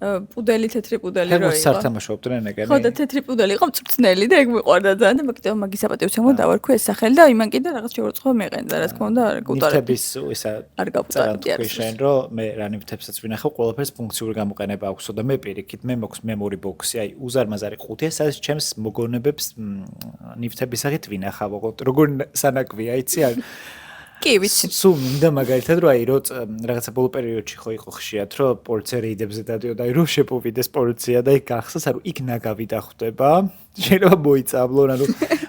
პუდელი თეთრი პუდელი რო იყო.
სართამაშობდნენ ეგენი.
ხო და თეთრი პუდელი იყო მწვრთნელი და ეგ მიყვარდა ძალიან და მაგიტო მაგის საპატიოსემო დავარქვი ეს სახელი და იმან კიდე რაღაც შეურაცხყოფა მეყენდა და რა თქმა უნდა გუტარებ.
ნივთების ისა
არ გავუტარებ
შენ რომ მე რა ნივთებსაც ვინახავ ყველაფერს ფუნქციური გამოყენება აქვსო და მე პირიქით მე მაქვს memory box-ი აი უზარმაზარი ყუთია სადაც ჩემს მოგონებებს ნივთების სახით ვინახავ როგორ სანაკვია იცი არ
კი ვიცი
სულ მინდა მაგალითად რომ აი რო რაღაცა ბოლო პერიოდში ხო იყო ხშირად რომ პოლიცია რეიდებზე დადიოდა აი რომ შეპოვიდეს პოლიცია და იქ გახსას არ იქ ნაგავი დახვდება შეიძლება მოიწაბლონ ანუ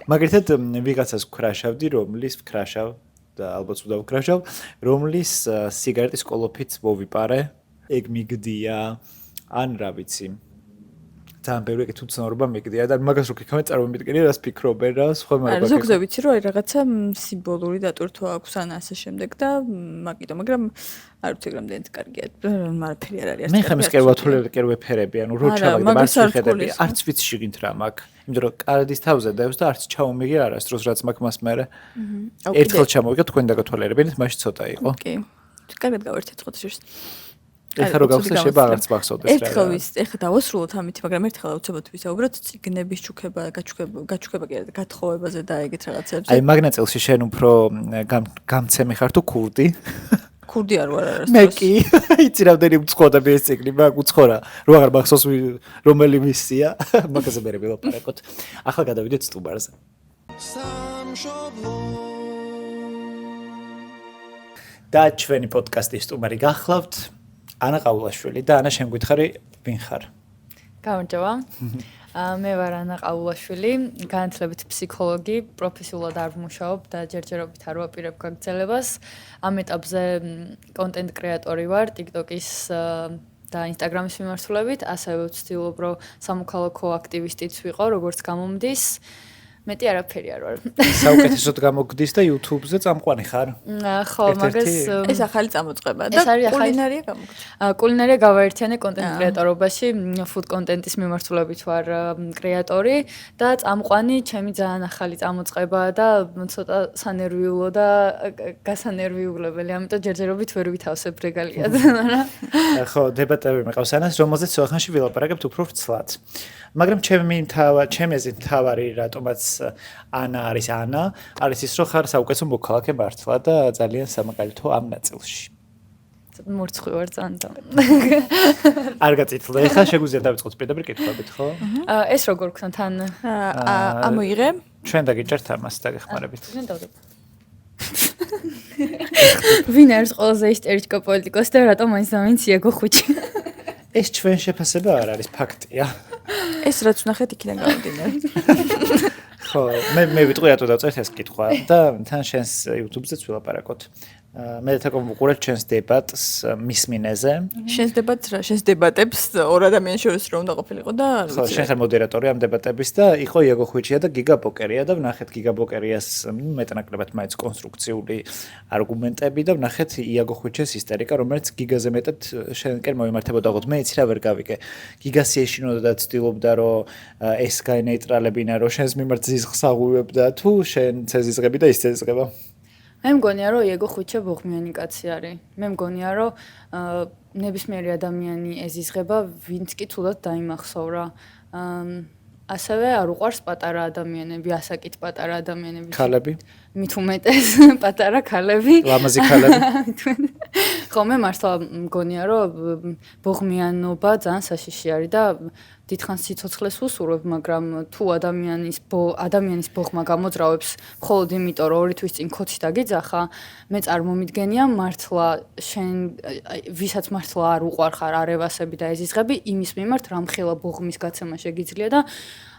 მაგალითად ვიღაცას ვქრაშავდი რომლის ვქრაშავ და ალბათ უნდა ვქრაშავ რომლის სიგარეტის კოლოფიც მოვიპარე ეგ მიგდია ან რა ვიცი ძალიან ბევრი ეგეთ უცნაურობა მიგდია და მაგას რო გიქნა წარმომიდგენია რას ფიქრობენ რა სხვა მაგას
ზოგადად ვიცი რომ აი რაღაცა სიმბოლური დატვირთვა აქვს ან ასე შემდეგ და მაგრამ არ ვიცი რამდენიც კარგია მარაფერი არ არის
მე ხემის კერვათულები ფერები ანუ რო ჩავაგდებ არც შეხედები არც ვიცი შიგნით რა მაქვს იმიტომ რომ კარდის თავზე დევს და არც ჩაუმიგე არასდროს რაც მაქვს მას მერე ერთხელ ჩამოვიგე თქვენ დაგათვალიერებინეთ მაშინ ცოტა იყო
კი კარგად გავერთეთ ხოთშეს
ეხლა რო გავხსნა შეიძლება აღარც მახსოვდეს რა.
ეხლა დავასრულოთ ამით, მაგრამ ერთხელ აუცილებლად ვისაუბროთ ციგნების გაჩუქება კი არა, გათხოვებაზე და ეგეთ რაღაცებზე.
აი მაგნაწილში შენ უფრო გამცემი ხარ თუ ქურდი?
ქურდი არ ვარ არასდროს.
მე კი, იცი რამდენი უცხოდები ეს ციგნი, მაგ უცხორა. რო აღარ მახსოვს რომელი მისია, მაგაზე მე ვილაპარაკოთ. ახლა გადავიდეთ სტუბარზე. და ჩვენი პოდკასტის სტუმარი გახლავთ. ანა ყავლაშვილი და ანა შენ გითხარი ვინ ხარ?
გამარჯობა. მე ვარ ანა ყავლაშვილი, განათლებით ფსიქოლოგი, პროფესიულად არ ვმუშაობ და ჯერჯერობით არ ვაპირებ გაგრძელებას. ამ ეტაპზე კონტენტ კრეატორი ვარ, TikTok-ის და Instagram-ის მიმართულებით, ასევე ვცდილობ რომ სამოქალაქო აქტივისტიც ვიყო, როგორც გამომდის. მეტი არაფერი არ ვარ.
საუკეთესოდ გამოგდის და YouTube-ზე წამყვანი ხარ?
ხო, მაგას
ეს ახალი წამოწყება და კულინარია გამოგდის.
კულინარია გავაერთიანე კონტენტ კრეატორობაში, food content-ის მიმართულებით ვარ კრეატორი და წამყვანი ჩემი ძალიან ახალი წამოწყება და ცოტა სანერვიულო და გასანერვიულებელი, ამიტომ ჯერჯერობით ვერ ვითავსებ რეგალიად.
ხო, დებატები მეყავს ანას, რომელზეც სხვახანში ვილაპარაკებთ უფრო ვრცლად. მაგრამ ჩემი ეზით მთავარი რატომაც ანა არის ანა, არის ის რომ ხარ საუკეთესო მოქალაქე მართლა და ძალიან სამაგალითო ამ ნაწილში.
მორცხვი ვარ ძალიან.
არ გაწითლდა, ეხლა შეგვიძლია დავიწყოთ პირდაპირ კითხვებით, ხო?
ეს როგორ გქნა თან?
ამოიღე.
ჩვენ დაგიჭერთ ამას დაგეხმარებით.
ჩვენ დავდებ. ვინ არის ყველაზე ისტორიო პოლიტიკოსი და რატომ მაინც ამით იაგო ხუჭი?
ეს ჩვენ შეფასება არ არის, ფაქტია.
ეს რაც ვნახეთ იქიდან გამომდინარე.
ხო, მე ვიტყვი რატო დავწერთ ეს კითხვა და თან შენს YouTube-ზეც ვილაპარაკოთ. მე თვითონ ვუყურებ ჩვენს დებატს მის მინეზე.
შენს დებატს რა, შენს დებატებს ორ ადამიანს შორის რა უნდა ყოფილიყო და არ
ვიცი. ხო, შენ ხარ მოდერატორი ამ დებატების და იყო იაგო ხვიჩია და გიგა პოკერია და ვნახეთ გიგა პოკერიას მეტნაკლებად მაინც კონსტრუქციული არგუმენტები და ვნახეთ იაგო ხვიჩეს ისტერიკა, რომელიც გიგაზე მეტად შენკენ მოიმართებოდა. მე იცი რა ვერ გავიგე. გიგას ეშინოდა და ცდილობდა რომ ეს გაენეიტრალებინა, რომ შენს მიმართ ზიზღს აღუვებდა თუ შენ ცეზიზღები და ის ცეზიზღება.
მე მგონია რომ იაგო ხვიჩა ბოღმიანი კაცი არის. მე მგონია რომ ნებისმიერი ადამიანი ეზიზღება, ვინც კი თუდად დაიმახსოვრა. ასევე არ უყვარს პატარა ადამიანები, ასაკით პატარა ადამიანები.
ქალები?
მით უმეტეს პატარა ქალები.
ლამაზი ქალები.
ხო, მე მართლა მგონია რომ ბოღმიანობა ძალიან საშიში არის და დიდხანს სიცოცხლეს უსურვებ, მაგრამ თუ ადამიანის ბოღმა გამოძრავებს მხოლოდ იმიტომ, რომ 2 თვის წინ ქოთი დაგიძახა, მე წარმომიდგენია მართლა შენ ვისაც მართლა არ უყვარხარ არევასები და ეზიზღები, იმის მიმართ რამხელა ბოღმის გაცემა შეგიძლია და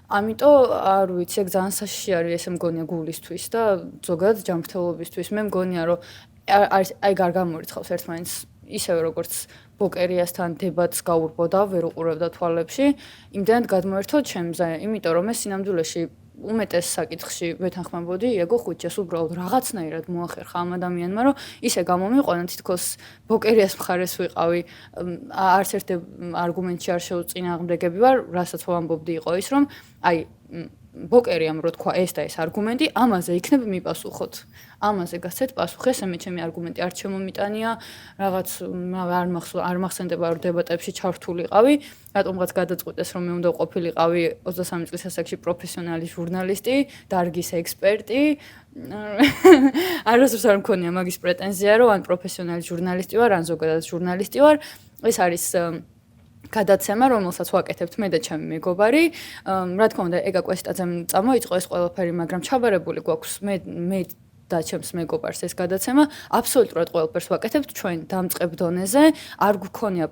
ამიტომ არ ვიცი, ეგ ძალიან საშიში არის, ესე მგონია გულისთვის და ზოგადად ჯანმრთელობისთვის. მე მგონია, რომ აი გარგამორიცხავს ერთმანეთს ისევე როგორც პოკერიასთან დებატს გაურბოდა, ვერ უყურებდა თვალებში, იმდენად გადმოერთო ჩემზე, იმიტომ რომ მე სინამდვილეში უმეტეს საკითხში ვეთანხმებოდი იაგო ხვიჩას, უბრალოდ რაღაცნაირად მოახერხა ამ ადამიანმა, რომ ისე გამომიყვანა თითქოს პოკერიას მხარეს ვიყავი, არც ერთ არგუმენტში არ შეუწინააღმდეგები ვარ, რასაც ვამბობდი იყო ის, რომ აი ბოკერიამ რო თქვა ეს და ეს არგუმენტი, ამაზე იქნებ მიპასუხოთ. ამაზე გასცეთ პასუხი, ესე მე ჩემი არგუმენტი არ შემომიტანია, რაღაც არ მახსენდება რომ დებატებში ჩართულიყავი, რატომღაც გადაწყვეტეს რომ მე უნდა ყოფილიყავი 23 წლის ასაკში პროფესიონალი ჟურნალისტი, დარგის ექსპერტი. არასდროს არ მქონია მაგის პრეტენზია რომ ან პროფესიონალი ჟურნალისტი ვარ, ან ზოგადად ჟურნალისტი ვარ. ეს არის გადაცემა, რომელსაც ვაკეთებთ მე და ჩემი მეგობარი. რა თქმა უნდა, ეგა კვესტაძემ წამოიწყო ეს ყველაფერი, მაგრამ ჩაბარებული გვაქვს მე და ჩემს მეგობარს ეს გადაცემა. აბსოლუტურად ყველაფერს ვაკეთებთ ჩვენ დამწყებ დონეზე. არ გვქონია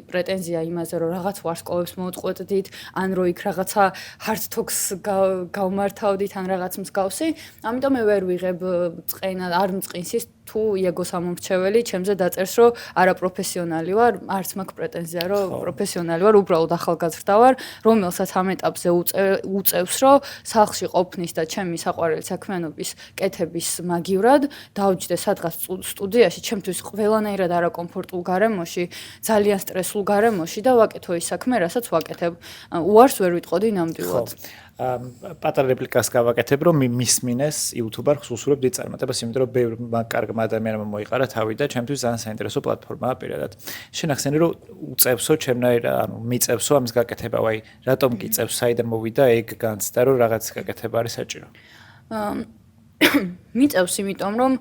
პრეტენზია იმაზე, რომ რაღაც ვარსკვლავებს მოუწყვეტდით, ან რომ იქ რაღაცა hard talks გავმართავდით, ან რაღაც მსგავსი. ამიტომ მე ვერ ვიღებ წყენა, არ მწყინს ის თუ იაგო სამომრჩეველი ჩემზე დაწერს რომ არაპროფესიონალი ვარ, არც მაქვს პრეტენზია რომ პროფესიონალი ვარ, უბრალოდ ახალგაზრდა ვარ, რომელსაც ამ ეტაპზე უწევს რომ სახლში ყოფნის და ჩემი საყვარელი საქმიანობის კეთების მაგივრად დავჯდე სადღაც სტუდიაში, ჩემთვის ყველანაირად არაკომფორტულ გარემოში, ძალიან სტრესულ გარემოში და ვაკეთო ის საქმე, რასაც ვაკეთებ. უარს ვერ ვიტყოდი ნამდვილად.
პატარა რეპლიკას გავაკეთებ, რომ მისმინეს YouTube-არ ხსუსურებ დიდ წარმატებას, იმიტომ რომ ბევრ კარგმა ადამიანმა მოიყარა თავი და ჩემთვის ძალიან საინტერესო პლატფორმაა პირადად. შენ ახსენე რომ უწევსო ჩემნაირ, მიწევსო ამის გაკეთება, აი, რატომ კი წევს, საიდან მოვიდა ეგ განცდა, რომ რაღაც გაკეთება არის საჭირო?
მიწევს, იმიტომ რომ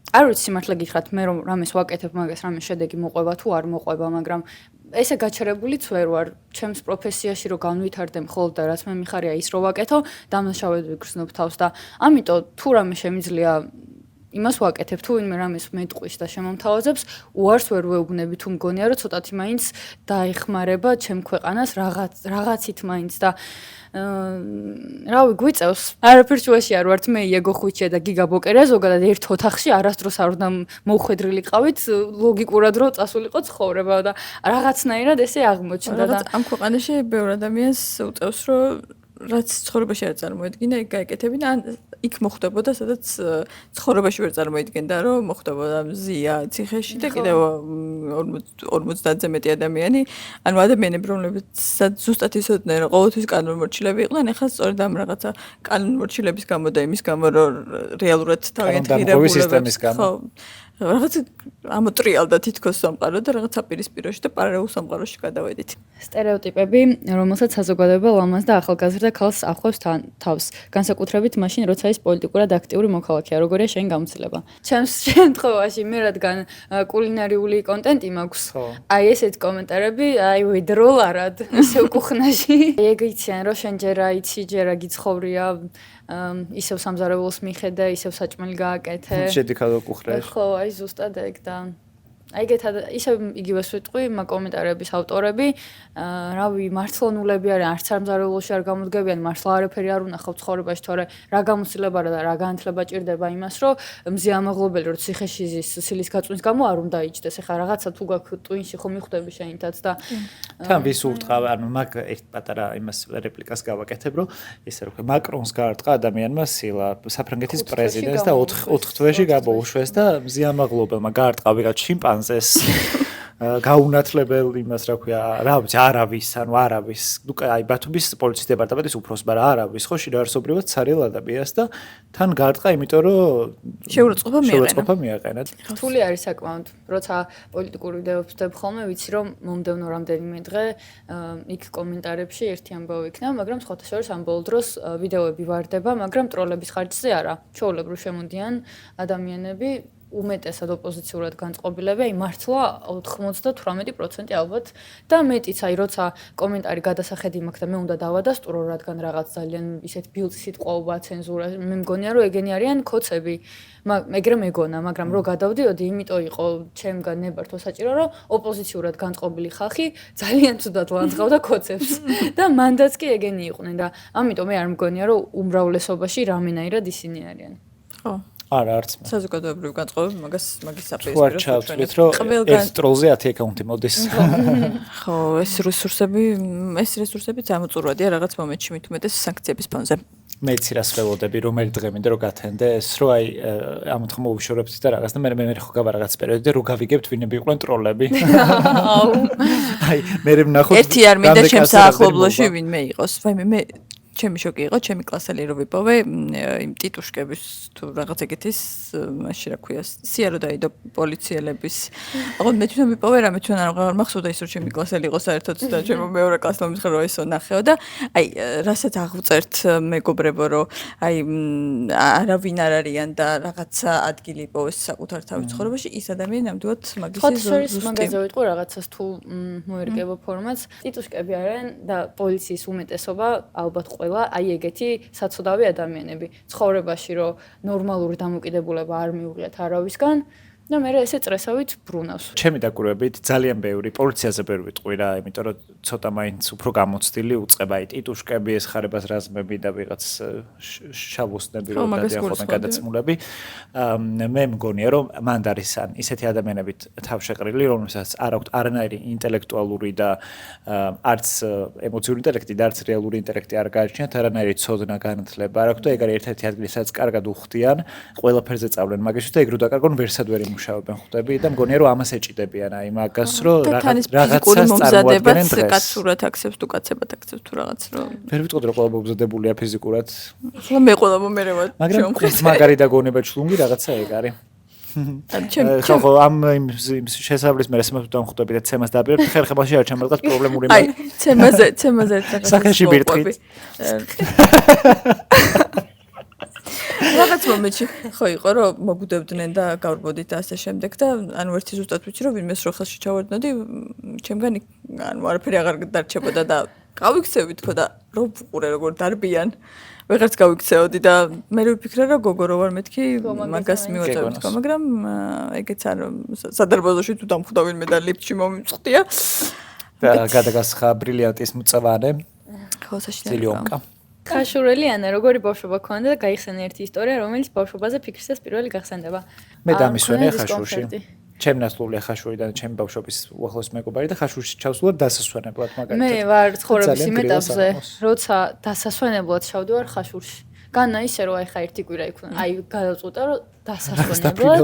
არ ვიცი სიმართლე გითხრათ, მე რომ რამეს ვაკეთებ, მაგას რამე შედეგი მოყვება თუ არ მოყვება, მაგრამ ესე გაჩერებულიც ვერ ვარ ჩემს პროფესიაში რომ განვითარდე მხოლოდ და რაც მე მიხარია ის რომ ვაკეთო, დამნაშავედ ვიგრძნობ თავს და ამიტომ თუ რამე შემიძლია იმას ვაკეთებ, თუ ვინმე რამეს მეტყვის და შემომთავაზებს, უარს ვერ ვეუბნები თუ მგონია რომ ცოტათი მაინც დაეხმარება ჩემ ქვეყანას რაღაცით მაინც და რავი გვიწევს არაფერ შუაში არ ვართ მე იაგო ხვიჩია და გიგა ბოკერია ზოგადად ერთ ოთახში არასდროს არ უნდა მოუხვედრილიყავით ლოგიკურად რომ წასულიყო ცხოვრება და რაღაცნაირად ესე აღმოჩნდა და
ამ ქვეყანაში ბევრ ადამიანს უწევს რომ რაც ცხოვრებაში არ წარმოედგინა, იქ გაეკეთებინა, ან იქ მოხდებოდა, სადაც ცხოვრებაში ვერ წარმოედგენდა, რომ მოხდებოდა მზია ციხეში და კიდევ 50-ზე მეტი ადამიანი, ანუ ადამიანები, რომლებსაც ზუსტად იცოდნენ, რომ ყოველთვის კანონმორჩილები იყვნენ, ეხლა სწორედ ამ რაღაცა კანონმორჩილების გამო და იმის გამო, რომ რეალურად თავიანთ ღირებულებებს რაღაც ამოტრიალდა თითქოს სამყარო და რაღაც აპირისპიროში და პარალელურ სამყაროში გადავედით.
სტერეოტიპები, რომელსაც საზოგადოება ლამაზ და ახალგაზრდა ქალს ახლავს თავს, განსაკუთრებით მაშინ, როცა ის პოლიტიკურად აქტიური მოქალაქეა, როგორია შენი გამოცდილება. ჩემს შემთხვევაში მე რადგან კულინარიული კონტენტი მაქვს, აი ესეთ კომენტარები, აი ვიდროლარად, ისევ კუხნაში. ეგ იციან, რომ შენ ჯერა იცი, ჯერა გიცხოვრია, ისევ სამზარეულოს მიხედა, ისევ საჭმელი გააკეთე.
შედიქადო კუხრაში.
ხო, აი ზუსტად ეგ და აიგეთა ისე იგივეს ვიტყვი მაგ კომენტარების ავტორები, რავი, მართლონულები არიან, არც სამზარეულოში არ გამოდგებიან, მართლა არაფერი არ უნახავთ ცხოვრებაში, თორე რა გამოცდილება და რა განათლება ჭირდება იმას, რომ მზე ამაღლობელი რო ციხეში ზის სილის გაწვნის გამო არ უნდა იჯდეს. ეხლა რაღაცა თუ გაქვთ ტვინში ხომ მიხვდები შენითაც და
თან ვის ურტყავ, ანუ მაგ ერთ პატარა იმას რეპლიკას გავაკეთებ, რომ ესე რომ მაკრონს გაარტყა ადამიანმა სილა, საფრანგეთის პრეზიდენტს და 4 თვეში გამოუშვეს და მზე ამაღლობელმა გაარტყა ვიღაც შიმპანზეს გაუნათლებელ იმას რა ქვია, რა ვიცი, არავის, ანუ არავის. ნუ აი ბათუმის პოლიციის დეპარტამენტის უფროსს, მაგრამ არავის, ხო, შინაარსობრივად ცარიელ ადამიანს და თან გაარტყა, იმიტომ რომ შეურაცხყოფა მიაყენა.
რთული არის საკმაოდ, როცა პოლიტიკური ვიდეოებს ვხდებ ხოლმე, ვიცი რომ მომდევნო რამდენიმე დღე იქ კომენტარებში ერთი ამბავი იქნა, მაგრამ სხვათა შორის ამ ბოლო დროს ვიდეოები ვარდება, მაგრამ ტროლების ხარჯზე არა. ჩვეულებრივ შემოდიან ადამიანები უმეტესად ოპოზიციურად განწყობილები, აი მართლა 98% ალბათ და მეტიც, აი როცა კომენტარი გადასახედი მაქვს და მე უნდა დავადასტურო, რადგან რაღაც ძალიან ისეთ ბილწსიტყვაობა, ცენზურა, მე მგონია რომ ეგენი არიან კოცები. ეგრე მეგონა, მაგრამ რო გადავდიოდი, იმიტომ იყო ჩემგან ნებართვა საჭირო, რომ ოპოზიციურად განწყობილი ხალხი ძალიან ცუდად ლანძღავდა კოცებს და მანდაც კი ეგენი იყვნენ და ამიტომ მე არ მგონია რომ უმრავლესობაში რამენაირად ისინი არიან.
ხო.
არა, არც მე.
საზოგადოებრივი განწყობები მაგის საპირისპიროს
ვარ ჩავთვლით, რომ ერთ ტროლზე 10 აკაუნტი მოდის.
ხო, ეს რესურსები წამოწურვადია რაღაც მომენტში მით უმეტეს სანქციების ფონზე.
მეც რას ველოდები, რომელი დღე მინდა რომ გათენდე ეს, რომ აი ამით მოვიშორებთ და რაღაც და მე ხო გავა რაღაც პერიოდი და რო გავიგებთ ვინები იყვნენ ტროლები. აი, მე ვნახოთ
ერთი არ მინდა ჩემს ახლობლოში ვინმე იყოს. ვაიმე, მე ჩემი შოკი იყო, ჩემი კლასელი რო ვიპოვე იმ ტიტუშკების თუ რაღაც ეგეთის მაშინ რა ქვია, სია რო დაიდო პოლიციელების. აღარ მე თვითონ ვიპოვე რა, მე თვითონ აღარ მახსოვდა ის რომ ჩემი კლასელი იყო საერთოდ და ჩემო მეორე კლასმა მითხრა რომ ესო ნახეო და აი რასაც აღვწერთ მეგობრებო რომ აი არავინ არ არიან და რაღაცა ადგილი იპოვეს საკუთარ თავის ცხოვრებაში, ის ადამიანი ნამდვილად მაგის
ზუსტი მაგაზე ვიტყვი რაღაცას თუ მოერგება ფორმაც. ტიტუშკები არიან და პოლიციის უმეტესობა ალბათ ყველა აი ეგეთი საცოდავი ადამიანები ცხოვრებაში რომ ნორმალური დამოკიდებულება არ მიუღიათ არავისგან და მე ესე წრესავით ბრუნავს.
ჩემი დაკვირვებით ძალიან ბევრი პოლიციაზე ბევრი ვიტყვი რა, იმიტომ რომ ცოტა მაინც უფრო გამოცდილი უწყება აი ტიტუშკები, ეს ხარებას რაზმები და ვიღაც შავოსნები რომ დადიახოდნენ გადაცმულები. მე მგონია რომ მანდ არის ან ისეთი ადამიანებით თავშეყრილი, რომელსაც არ აქვთ არანაირი ინტელექტუალური და არც ემოციური ინტელექტი და არც რეალური ინტელექტი არ გააჩნიათ, არანაირი ცოდნა განათლება არ აქვთ და ეგ არის ერთ-ერთი ადგილი, სადაც კარგად უხდიან, ყველაფერზე წავლენ მაგაში და ეგ რო დაკარგონ ვერსად ვერ მუშაობენ ხვდები და მგონია რომ ამას ეჭიდებიან აი მაგას რომ რაღაცას წარმოადგენენ დღეს.
კაცურად აქცევს თუ კაცებად აქცევს თუ რაღაც რომ
ვერ ვიტყოდი რომ ყველა მომზადებულია ფიზიკურად.
ხო მე ყველა მომერევად
მაგრამ მაგარი დაგონება ჩლუნგი რაღაცა ეგ არის. ხო ამ შესაბლის მე რესმებს დამხვდები და ცემას დაპირებ ხერხებაში არ ჩამოვდგათ პრობლემური
აი ცემაზე
სახეში ვირტყით.
რაღაც მომენტში ხო იყო რომ მოგუდებდნენ და გავრბოდით და ასე შემდეგ და ანუ ერთი ზუსტად ვიცი რომ ვინმეს რო ხელში ჩავარდნოდი ჩემგან ანუ არაფერი აღარ დარჩებოდა და გავიქცევი თქო და რო ვუყურე როგორ დარბიან ვეღარც გავიქცეოდი და მე ვფიქრე რომ გოგო რო ვარ მეთქი მაგას მივაწევი თქო მაგრამ ეგეც არ სადარბაზოში თუ დამხვდა ვინმე და ლიფტში მომწყვდია
და გადაგასხა ბრილიანტის მწვანე
ხო საშინელი
ცილიონკა
ხაშურელი ანა როგორი ბავშვობა ქონდა და გაიხსენე ერთი ისტორია რომელიც ბავშვობაზე ფიქრისას პირველი გახსენდება.
მე დამისვენე ხაშურში. ჩემი ნაცვლია ხაშურიდან ჩემი ბავშვობის უახლოესი მეგობარი და ხაშურში ჩავსულა დასასვენებლად მაგალითად.
მე ვარ ცხოვრების იმ ეტაპზე, როცა დასასვენებლად ჩავდივარ ხაშურში. განა ისე რომ აი ხა ერთი კვირა იქ აი გადავწყვიტა რომ დასასვენებლად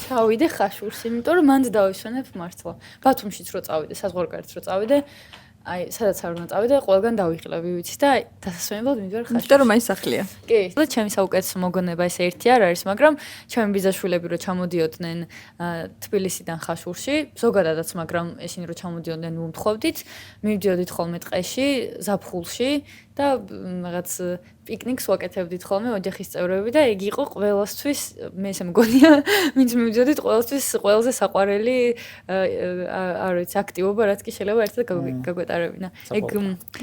ჩავიდე ხაშურში, იმიტომ რომ მანდ დავისვენებ მართლა. ბათუმშიც რო წავიდე, საზღვარგარეთ რო წავიდე აი, სადაც არ უნდა წავიდე, ყველგან დავიხილავი, ვიცი და აი, დასასვენებლად მივიდივარ ხაშურში.
იმიტომ რომ აი სახლია.
კი, და ჩემი საუკეთესო მოგონება ეს ერთი არ არის, მაგრამ ჩემი ბიძაშვილები რო ჩამოდიოდნენ თბილისიდან ხაშურში, ზოგადადაც, მაგრამ ესენი რო ჩამოდიოდნენ, მომთხოვდით, მივდიოდით ხოლმე ტყეში, ზაფხულში და რაღაც პიკნიკს ვაკეთებდით ხოლმე ოჯახის წევრები და ეგ იყო ყველასთვის, მე ესე მგონია, ვინც მივდიოდით ყველასთვის ყველაზე საყვარელი არ ვიცი, აქტივობა, რაც კი შეიძლება ერთად გაგვეტარებინა. ეგ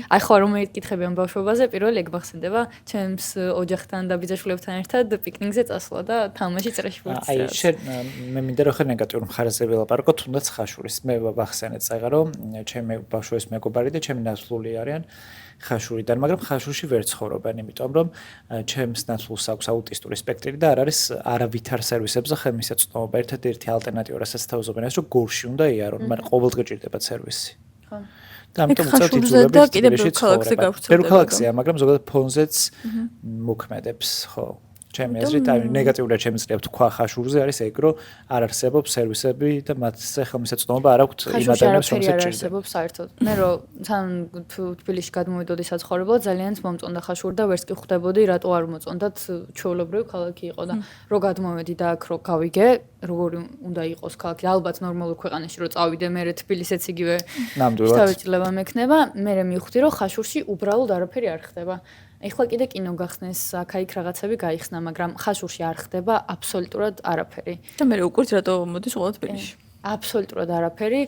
აი ხო რომ მეკითხები ამ ბავშვობაზე, პირველი ეგ მახსენდება, ჩემს ოჯახთან და ბიძაშვილებთან ერთად პიკნიკზე წასვლა და თამაში წრეში ვართ.
აი შენ მე მინდა რომ ხე ნეგატიურ მხარეზე ვილაპარაკო, თუნდაც ხაშურის. მე ვახსენე წეგა რომ ჩემი ბავშვობის მეგობარი და ჩემი ნაცვლი არიან ხაშურიდან, მაგრამ ხაშურში ვერ ცხოვრობენ, იმიტომ რომ ჩემს ნაცვლს აქვს აუტისტური სპექტრი და არ არის არავითარ სერვისებზე ხელმისაწვდომობა. ერთადერთი ალტერნატივა, რასაც თავაზობენ, ის რომ გორში უნდა იარონ, მაგრამ ყოველდღე ჭირდება სერვისი. ხო. და ამიტომ უწევთ იძულებით თბილისში ცხოვრება. ბევრ ქალაქზეა, მაგრამ ზოგადად ფონზეც მოქმედებს, ხო. ჩემი აზრით, აი ნეგატიურად შემიძლია თქვა ხაშურზე არის ეგ, რომ არ არსებობს სერვისები და მათზე ხელმისაწვდომობა არ აქვთ იმ ადამიანებს, რომელსაც ჭირდება.
არ არსებობს საერთოდ. მე რომ თან თბილისში გადმოვიდოდი საცხოვრებლად, ძალიან მომწონდა ხაშური და ვერც კი ხვდებოდი, რატო არ მოწონდათ ჩვეულებრივი ქალაქი იყო და რო გადმოვედი და აქ რო გავიგე, როგორი უნდა იყოს ქალაქი, ალბათ ნორმალურ ქვეყანაში რო წავიდე, მე თბილისეც იგივე შთაბეჭდილება მექნება, მე მივხვდი, რომ ხაშურში უბრალოდ არაფერი არ ხდება. ეხლა კიდე კინო გახსნეს, აქ-იქ რაღაცები გაიხსნა, მაგრამ ხაშურში არ ხდება აბსოლუტურად არაფერი.
და მე უკვე რატო მოდის ყველა თბილისში?
აბსოლუტურად არაფერი.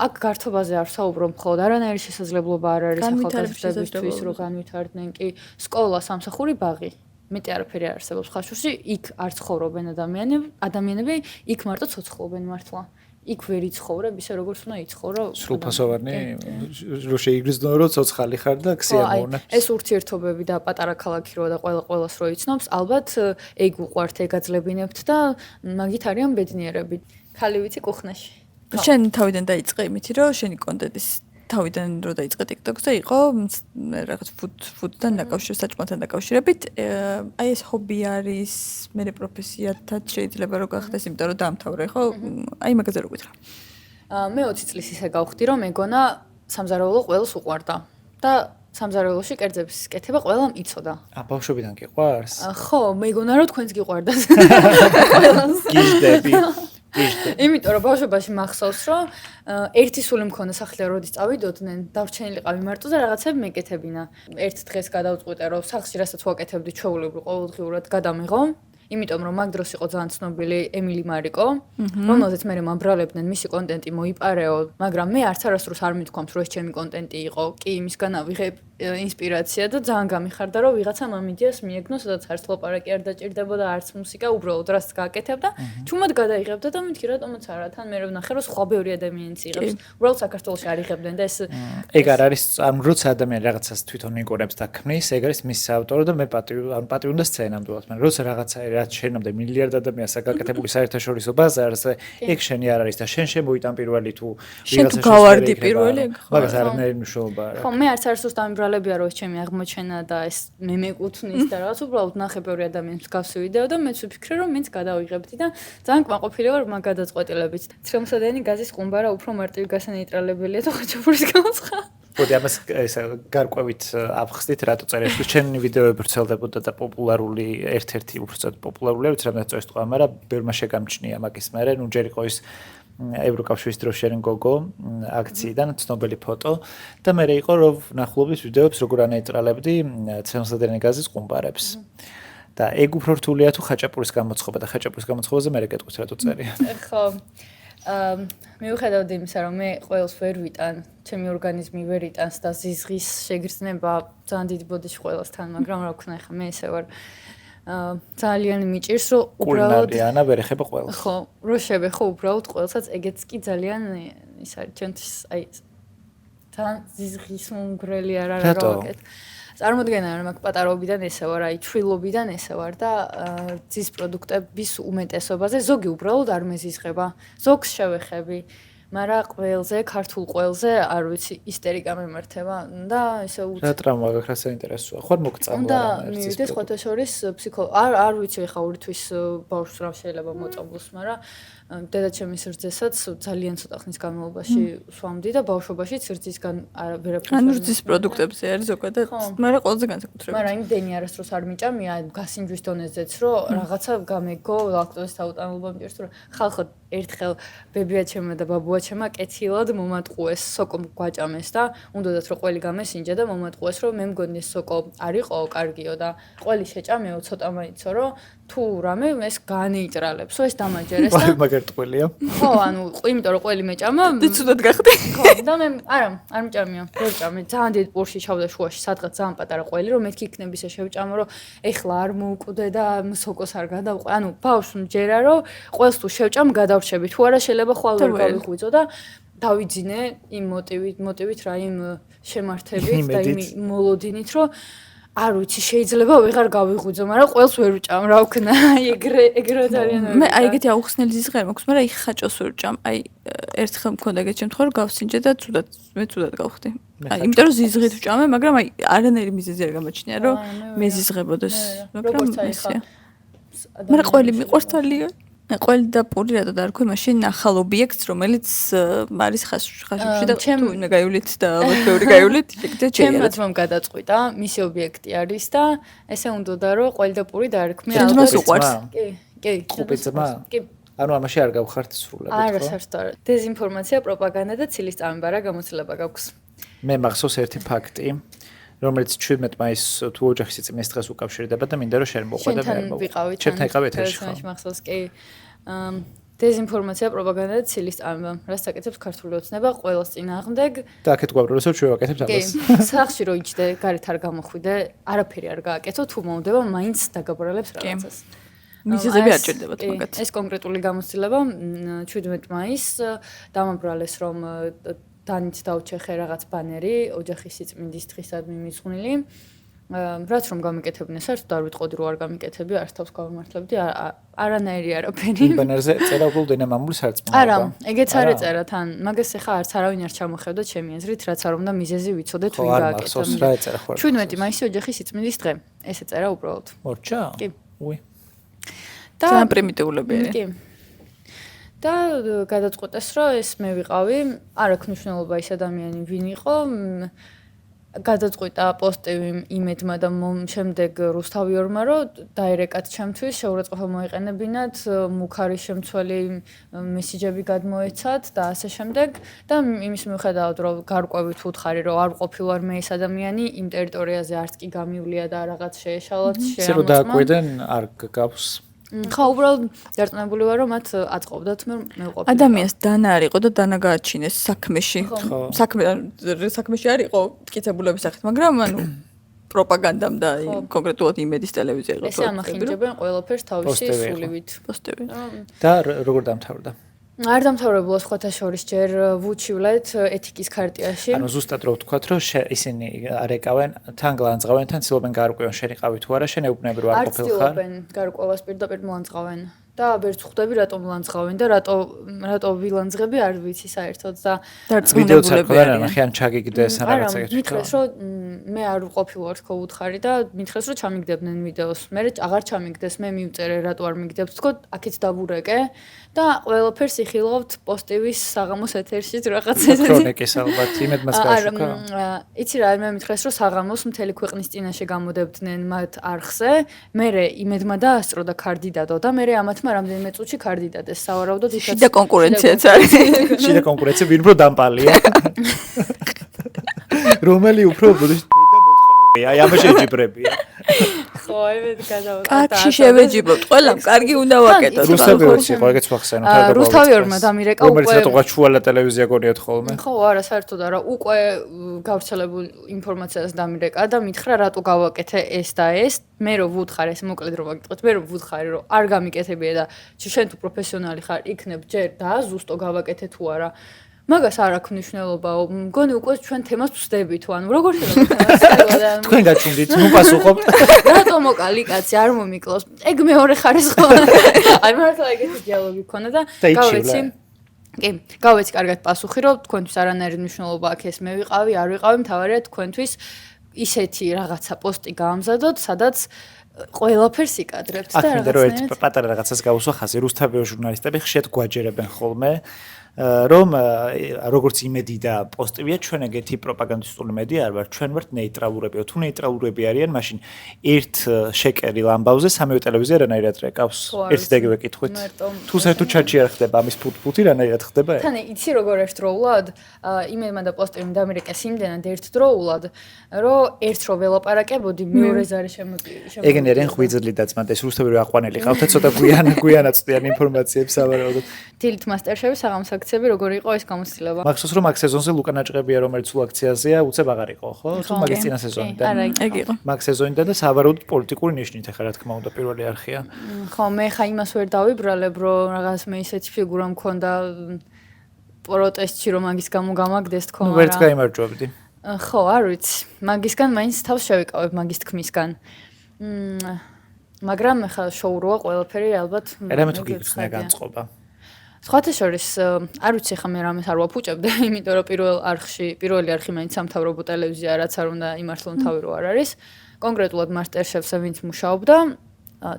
აქ გართობაზე არ საუბრობ მხოლოდ, არანაირი შესაძლებლობა არ არის ახალგაზრდებისთვის, რომ განვითარდნენ კი სკოლა, სამსახური, ბაღი. მეტი არაფერი არ არსებობს ხაშურში, იქ არ ცხოვრობენ ადამიანები, იქ მარტო ცოცხლობენ მართლა. იქ ვერ იცხოვრებ ისე როგორც უნდა იცხოვრო.
სრულფასოვანი რო შეიგრძნო რომ ცოცხალი ხარ და ქსიამოვნე.
ეს ურთიერთობები და პატარა ქალაქი რო და ყველას რო იცნობს, ალბათ ეგ უყვართ, ეგ აძლებინებთ და მაგით არიან ბედნიერები. ხალი ვიცი კუხნაში.
შენ თავიდან დაიწყე იმითი რომ შენი კონტენტის თავიდან რო დაიწყე TikTok-ზე იყო რაღაც ფუდთან დაკავშირებით, საჭმელთან დაკავშირებით. აი ეს ჰობი არის, მე პროფესიათაც შეიძლება რომ გახდეს, იმიტომ რომ დაამთავრე, ხო? აი მაგაზე რო გითხრა.
მე 20 წლის ისე გავხდი, რომ მეგონა სამზარეულო ყველს უყვარდა და სამზარეულოში კერძების კეთება ყველამ იცოდა.
ბავშვობიდან გიყვარს?
ხო, მეგონა რომ თქვენს გიყვარდათ.
გიჟდები.
იმიტომ რომ ბავშვობაში მახსოვს რომ ერთი სული მქონდა სახლიდან როდის წავიდოდნენ, დარჩენილიყავი მარტოზე რაღაცები მეკეთებინა. ერთ დღეს გადავწყვიტე რომ სახლში რასაც ვაკეთებდი ჩვეულებრივ ყოველდღიურად გადამეღო. იმიტომ რომ მაგ დროს იყო ძალიან ცნობილი ემილი მარიკო, რომელზეც მე მომბრალებდნენ მისი კონტენტი მოიპარეო, მაგრამ მე არც არასდროს არ მithქვამთ რომ ეს ჩემი კონტენტი იყო. კი, იმისგან ავიღებ ინსპირაცია და ძალიან გამიხარდა რომ ვიღაცა მამიდიას მიეგნო, სადაც არც ლაპარაკი არ დაჭირდებოდა, არც მუსიკა, უბრალოდ რაც გააკეთებდა, ჩუმად გადაიღებდა და მეთქი რატომაც არა, თან მე ვნახე რომ სხვა ბევრი ადამიანიც იღებს. უბრალოდ საქართველოში არ იღებდნენ და ეს
ეგ არ არის როცა ადამიანი რაღაცას თვითონ იგონებს და ქმნის, ეგ არის მის ავტორი და მე პატივი უნდა სცენა ნამდვილად, მაგრამ როცა რაღაცა რაც შენამდე მილიარდ ადამიანს აკეთებული საერთაშორისო ბაზარზე, ეგ შენი არ არის და შენ შემოიტან პირველი თუ
ვიღაცა გავარდი პირველი,
მაგას არანაირი მნიშვნელობა არ აქვს.
ხო, მე არც არასდროს დამიბრალებია რომ ეს ჩემი აღმოჩენა და ეს მე მეკუთვნის და რაღაც უბრალოდ ნახე ბევრი ადამიანის გავსი ვიდეო და მეც ვფიქრე რომ მეც გადავიღებდი და ძალიან კმაყოფილი ვარ მაგ გადაწყვეტილებით. ცრემლსადენი გაზის ყუმბარა უფრო მარტივი გასანეიტრალებელია თუ ხაჭაპურის გამოსხა.
ბოდი ამას ეს გარკვევით აფხსდით რატო წერეს თუ ჩემი ვიდეოები ვრცელდებოდა და პოპულარული ერთ-ერთი უბრალოდ პოპულარულია ვიცი რამე წოეს თქვა მაგრამ ბევრმა შეგამჩნია მაგის მერე ნუ ჯერ იყო ის ევროკავშირის დროს შერენ გოგო აქციიდან ცნობილი ფოტო და მე იყო რომ ნახულობის ვიდეოებს როგორ ანეიტრალებდი ცრემლსადენი გაზის ყუმბარებს და ეგ უფრო რთულია თუ ხაჭაპურის გამოცხობა და ხაჭაპურის გამოცხობაზე მე გეტყვით რატო წერია
ხო მიუხედავად იმისა, რომ მე ყველს ვერ ვიტან, ჩემი ორგანიზმი ვერ იტანს და ზიზღის შეგრძნება ძალიან დიდი ბოდიში ყველასთან, მაგრამ რა ვქნა ხა მე ესე ვარ ძალიან მიჭირს, რომ
უბრალოდ კულინარიანა ვერ ეხება ყველს.
ხო, რო შევეხო უბრალოდ ყველსაც, ეგეც კი ძალიან ის არის ჩემთვის, აი ძალიან ზიზღის მომგრელი არ არის რა ვაკეთ. წარმოდგენა რომ მაგ პატარობიდან ესე ვარ, აი ჩვილობიდან ესე ვარ და ძის პროდუქტების უმეტესობაზე ზოგი უბრალოდ არ მეზიზღება. ზოგს შევეხები, მაგრამ ყველზე, ქართულ ყველზე არ ვიცი, ისტერიკა მიმართება და ესე
რა ტრამვა გაქვს რა საინტერესოა. ხარ მოგწამლა
და მივიდეს ხოთა შორის არ ვიცი ხა ორი თვის ბავშვს რა შეიძლება მოწამლოს, მაგრამ დედაჩემის რძესაც ძალიან ცოტა ხნის განმავლობაში სვამდი და ბავშვობაშიც რძისგან ვერაფერს
ანუ რძის პროდუქტებზე არის ზოგადად, მაგრამ ყველაზე განსაკუთრებით.
მაგრამ იმდენი არასდროს არ მიჭამია გასინჯვის დონეზეც, რომ რაღაცა გამეგო ლაქტოზის დაუტანილობა მჭირს, რომ ხალხო ერთხელ ბებიაჩემა და ბაბუაჩემა კეთილად მომატყუეს, სოკო გვაჭამეს და უნდათ რომ ყველი გამესინჯა და მომატყუეს, რომ მე მგონი ეს სოკო არ იყო კარგიო და ყველი შეჭამეო ცოტა მაინცო, რომ თუ რამე ეს განეიტრალებსო ეს დამაჯერეს და
მაგერ ტყუილია.
ხო, ანუ იმიტომ რომ ყველი მეჭამა
და ცუდად გახდი.
ხო, და მე არ მჭამია. ვერ ჭამე. ძალიან დიდ პურში ჩავდა შუაში, სადღაც ძალიან პატარა ყველი, რომ მეთქი იქნების შევჭამო, რომ ეხლა არ მოუკვდე და სოკოს არ გადავყვე. ანუ ბავშვს მჯერა, რომ ყველს თუ შევჭამ გადავრჩები. თუ არა შეიძლება ხვალ ვერ გავიღვიძო და დავიძინე იმ მოტივით რა იმ შემართებით და იმ მოლოდინით, რომ არ ვიცი, შეიძლება ვეღარ გავიღვიძო, მაგრამ ყველს ვერ ვჭამ, რა ვქნა, ეგრე ძალიან
მე აი ეგეთი აუხსნელი ზიზღერი მაქვს, მაგრამ აი ხაჭოს ვერ ვჭამ. აი ერთხელ მქონდა ეგეთი შემთხვევა, რომ გავსინჯე და მე ცუდად გავხდი. აი იმიტომ რომ ზიზღით ვჭამე, მაგრამ აი არანაირი მიზეზი არ გამაჩნია, რომ მე ზიზღებოდეს, მაგრამ ესეა. მაგრამ ყველი მიყვარს ძალიან. ყველი და პური რატო დაარქვე მაშინ ახალ ობიექტს, რომელიც არის ხაშუში და თუ უნდა გაივლით და ალბათ ბევრი გაივლით, ეგრე შეიძლება.
ჩემ რაცმამ გადაწყვიტა, მისი ობიექტი არის და ესე უნდა რომ ყველი და პური დაარქმე
ალბათ. ძმას უყვარს?
კი.
ხუპიძმა? კი. ანუ ამაში არ გავხართ სრულად, ხო?
არა, საერთოდ არა. დეზინფორმაცია, პროპაგანდა და ცილის წამებარა გამოცდილება გაქვს.
მე მახსოვს ერთი ფაქტი. რომელიც 17 მაისს თუ ოჯახის წმის დღეს უკავშირდება და მინდა რომ შენ მოყვე და მე არ მოყვე. ჩემთან იყავი ეთერში ხო?
მახსოვს კი. დეზინფორმაცია, პროპაგანდა და ცილის წამება. რაც აკეთებს ქართული ოცნება ყველას წინააღმდეგ.
და აქეთ გვაბრალოს რომ ჩვენ ვაკეთებთ ამას.
სახში რო იჯდე, გარეთ არ გამოხვიდე, არაფერი არ გააკეთო, თუ მომდება მაინც დაგაბრალებს რაღაცას.
მიზეზები არ ჭირდებათ მაგათ.
ეს კონკრეტული გამოცდილება 17 მაისს დამაბრალეს რომ დანით დაუჩეხე რაღაც ბანერი ოჯახის სიწმინდის დღისადმი მისღვნილი. რაც რომ გამიკეთებინე, საერთოდ არ ვიტყოდი რომ არ გამიკეთები, არც თავს გავმართლებდი, არანაირი არაფერი.
ბანერზე წერა უბრალოდ ენამამული სარწმუნოება.
არა, ეგეც არ ეწერა თან. მაგას ახლა არც არავინ არ ჩამოხევდა ჩემი აზრით, რაც არ უნდა მიზეზი ვიცოდე თუ იგააკეთა.
ხო, არ მახსოვს რა ეწერა ხო.
17 მაისი ოჯახის სიწმინდის დღე. ეს ეწერა უბრალოდ.
მორჩა?
კი.
უი.
და
ძალიან პრიმიტიულები.
კი. და გადაწყვეტეს რომ ეს მე ვიყავი, არ აქვს მნიშვნელობა ის ადამიანი ვინ იყო. გადაწყვიტა პოსტივი იმედმა და შემდეგ რუსთავიორმა, რომ დაირეკათ ჩემთვის შეურაცხყოფა მოიყენებინათ, მუქარი შემცველი მესიჯები გადმოეცათ და ასე შემდეგ და იმის მიუხედავად, რომ გარკვევით უთხარი, რომ არ ყოფილვარ მე ეს ადამიანი იმ ტერიტორიაზე არც კი გამივლია და რაღაც შეეშალათ,
ისე რომ დააკვირდნენ არ გავს
ხო, უბრალოდ დარწმუნებული ვარ, რომ მათ აწყობდათ მე ვყოფილი.
ადამიანს დანა არ იყო და დანა გააჩინეს საქმეში. საქმეში არ იყო მტკიცებულების სახით, მაგრამ ანუ პროპაგანდამ და კონკრეტულად იმედის ტელევიზია იყო.
ესე ამახინჯებენ ყველაფერს თავისი სულივით.
პოსტები.
და როგორ დამთავრდა?
არ დამთავრებულა სხვათა შორის ჯერ ვუჩივლეთ ეთიკის ქარტიაში.
ანუ ზუსტად რო ვთქვათ, რომ ისინი არეკავენ, თან გლანძღავენ, თან ცდილობენ გაარკვიონ შენ იყავი თუ არა, შენ ეუბნები რომ არ ყოფილ ხარ.
არ ცდილობენ გარკვევას პირდაპირ მლანძღავენ. და ვერც ხვდები რატომ მლანძღავენ და რატო ვილანძღები არ ვიცი საერთოდ და
დარწმუნებულები არიან.
ხიან ჩაგიგდეს რაღაცა
ეგეთი. მითხრეს რომ მე არ ვყოფილვარ თქო უთხარი და მითხრეს რომ ჩამიგდებდნენ ვიდეოს. მე აღარ ჩამიგდეს, მე მივწერე რატო არ მიგდებთ თქო, აქეთ დაბურეკე და ყველაფერს იხილავთ პოსტივის საღამოს ეთერში რაღაც ესეთი.
ქრონიკის ალბათ იმედმაც გააშუქა.
იცი რა, მე მითხრეს რომ საღამოს მთელი ქვეყნის წინაშე გამოდებდნენ მათ არხზე, მე იმედმა დაასწრო და ქარდიდადო და მე ამათმა რამდენიმე წუთში ქარდიდადეს სავარაუდოდ იქაც
შიდა კონკურენციაც არის.
შიდა კონკურენცია ვინ უფრო დამპალია. რომელი უფრო და მოთხოვნია, აი ამაში ეჯიბრებია.
ხო, ემედ გადავაკეთე.
კაცი შევეჯიბროთ, ყველამ კარგი უნდა ვაკეთოთ.
რუსთავიორში ხო, ეგეც ვახსენოთ.
რუსთავიორმა დამირეკა უკვე.
რომელიც რატო გაჩუალა ტელევიზია გონიათ ხოლმე.
ხო, არა, საერთოდ არა, უკვე გავრცელებულ ინფორმაციას დამირეკა და მითხრა რატო გავაკეთე ეს და ეს. მე რო ვუთხარ ეს მოკლედ რო ვაკეთოთ, მე რო ვუთხარი რომ არ გამიკეთებია და შენ თუ პროფესიონალი ხარ, იქნებ ჯერ და ზუსტო გავაკეთე თუ არა. მაგას არ აქვს მნიშვნელობაო. მგონი უკვე ჩვენ თემას ვსდებით, ანუ როგორ შეიძლება
თქვენ გაჩვენდით, ნუ პასუხობთ.
რატო მოკალი კაცი არ მომიკლოს? ეგ მეორე ხარისხო. აი მართლა ეგეთი დიალოგი ქონდა და გავეცი. კი, გავეცი კარგად პასუხი, რომ თქვენთვის არანაირი მნიშვნელობა აქვს ეს მე ვიყავი, არ ვიყავი, მთავარია თქვენთვის ისეთი რაღაცა პოსტი გაამზადოთ, სადაც ყველაფერს იკადრებთ და
რაღაცნაირად. აქ მინდა რომ ერთ პატარა რაღაცას გავუსვა ხაზი, რუსთავიორ ჟურნალისტები ხშირად გვაჯერებენ ხოლმე. რომ როგორც იმედი და პოსტივია ჩვენ ეგეთი პროპაგანდისტული მედია არ ვარ, ჩვენ ვართ ნეიტრალურები. თუ ნეიტრალურები არიან, მაშინ ერთ შეკერილ ამბავზე სამივე ტელევიზია რანაირად რეკავს. ერთი და იგივე კითხვით. თუ საერთოდ ჩატში არ ხდება ამის ფუთფუთი, რანაირად ხდება?
თან იცი როგორ ერთდროულად იმედმა და პოსტივიმ დამირეკეს იმდენად ერთდროულად, რომ ერთ რო ველაპარაკებოდი, მეორეზე არის შემოწმებული.
ეგენი არიან ხვიძლი და ძმა და ეს რუსთავიორი აყვანელი ყავთ, ცოტა გვიანად წვდიან ინფორმაციებს სავარაუდოდ.
დილით მასტერშევი საღამოს აქციები როგორ იყო ეს გამოცდილება?
მახსოვს რომ აქ სეზონზე ლუკა ნაჭყებია რომელიც სულ აქციაზეა, უცებ აღარ იყო, ხო? თუ მაგის წინა სეზონიდან.
ეგ იყო.
მაგ სეზონიდან და სავარაუდოდ პოლიტიკური ნიშნით ახლა რა თქმა უნდა პირველი არხია.
ხო, მე ხა იმას ვერ დავიბრალებ, რომ რაღაც მე ისეთი ფიგურა მქონდა პროტესტში რომ მაგის გამო გამაგდეს თქო,
მაგრამ ვერც გაიმარჯვებდი.
ხო, არ ვიცი. მაგისგან მაინც თავს შევიკავებ მაგის თქმისგან. მაგრამ ხა შოუროა ყველაფერი ალბათ.
ერამე თუ გიგრძნია განწყობა.
სხვათა შორის არ ვიცი ხა მე რამეს არ ვაფუჭებდი, იმიტომ რომ პირველი არხი მაინც სამთავრობო ტელევიზია რაც არ უნდა იმართლონ თავი რო არ არის. კონკრეტულად მასტერშევზე ვინც მუშაობდა,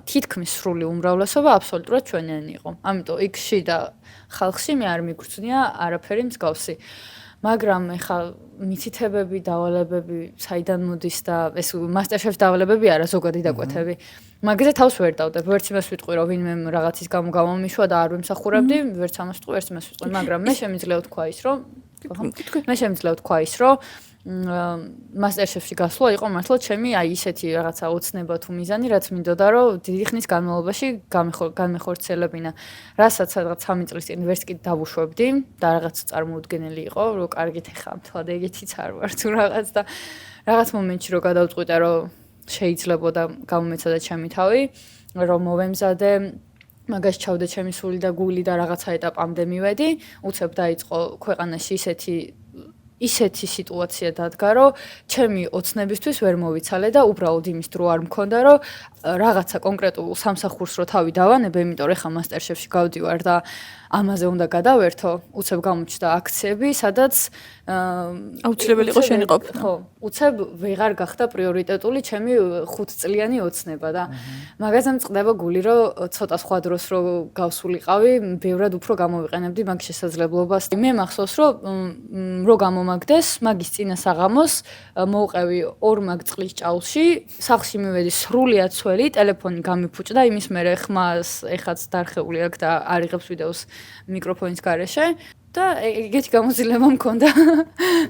თითქმის სრული უმრავლესობა აბსოლუტურად ჩვენიანი იყო. ამიტომ იქში და ხალხში მე არ მიგრძნია არაფერი მსგავსი. მაგრამ ეხა მითითებები, დავალებები, საიდან მოდის და ეს მასტერშეფს დავალებები არა, ზოგადი დაკვეთები. მაგაზე თავს ვერ დავდებ, ვერც იმას ვიტყვი, რომ ვინმე რაღაცის გამო გამომიშვა და არ ვიმსახურებდი, ვერც ამას ვიტყვი, ვერც იმას ვიტყვი, მაგრამ მე შემიძლია ვთქვა ის, რომ მასტერშეფში გასვლა იყო მართლა ჩემი აი ისეთი რაღაცა ოცნება თუ მიზანი, რაც მინდოდა, რომ დიდი ხნის განმავლობაში განმეხორციელებინა. რასაც რაღაც 3 წლის წინ ვერც კი დავუშვებდი და რაღაც წარმოუდგენელი იყო, რომ კარგით ეხა მთლად ეგეთიც არ ვარ თუ რაღაც და რაღაც მომენტში რომ გადავწყვიტე, რომ შეიძლებოდა გამომეცადა ჩემი თავი, რომ მოვემზადე მაგას ჩავდე ჩემი სული და გული და რაღაცა ეტაპამდე მივედი, უცებ დაიწყო ქვეყანაში ისეთი სიტუაცია დადგა, რომ ჩემი ოცნებისთვის ვერ მოვიცალე და უბრალოდ იმის დრო არ მქონდა, რომ რაღაცა კონკრეტულ სამსახურს რო თავი დავანებე, იმიტომ რომ ეხა მასტერშეფში გავდივარ და ამაზე უნდა გადავერთო, უცებ გამოჩნდა აქციები, სადაც
აუცილებელი იყო შენი ყოფნა.
ხო, უცებ ვეღარ გახდა პრიორიტეტული ჩემი 5 წლიანი ოცნება და მაგაზე მწყდება გული, რომ ცოტა სხვა დროს რო გავსულიყავი, ბევრად უფრო გამოვიყენებდი მაგ შესაძლებლობას. მე მახსოვს, რომ მომაგდეს, მაგის წინა საღამოს მოვყევი 2 მაგ წყლის ჭაულში, სახლში მივედი სრულიად ცველი, ტელეფონი გამიფუჭდა, იმის მერე ხმას ეხაც დარხეული აქვს და არიღებს ვიდეოს მიკროფონის გარეშე. და ეგეთი გამოცდილება მქონდა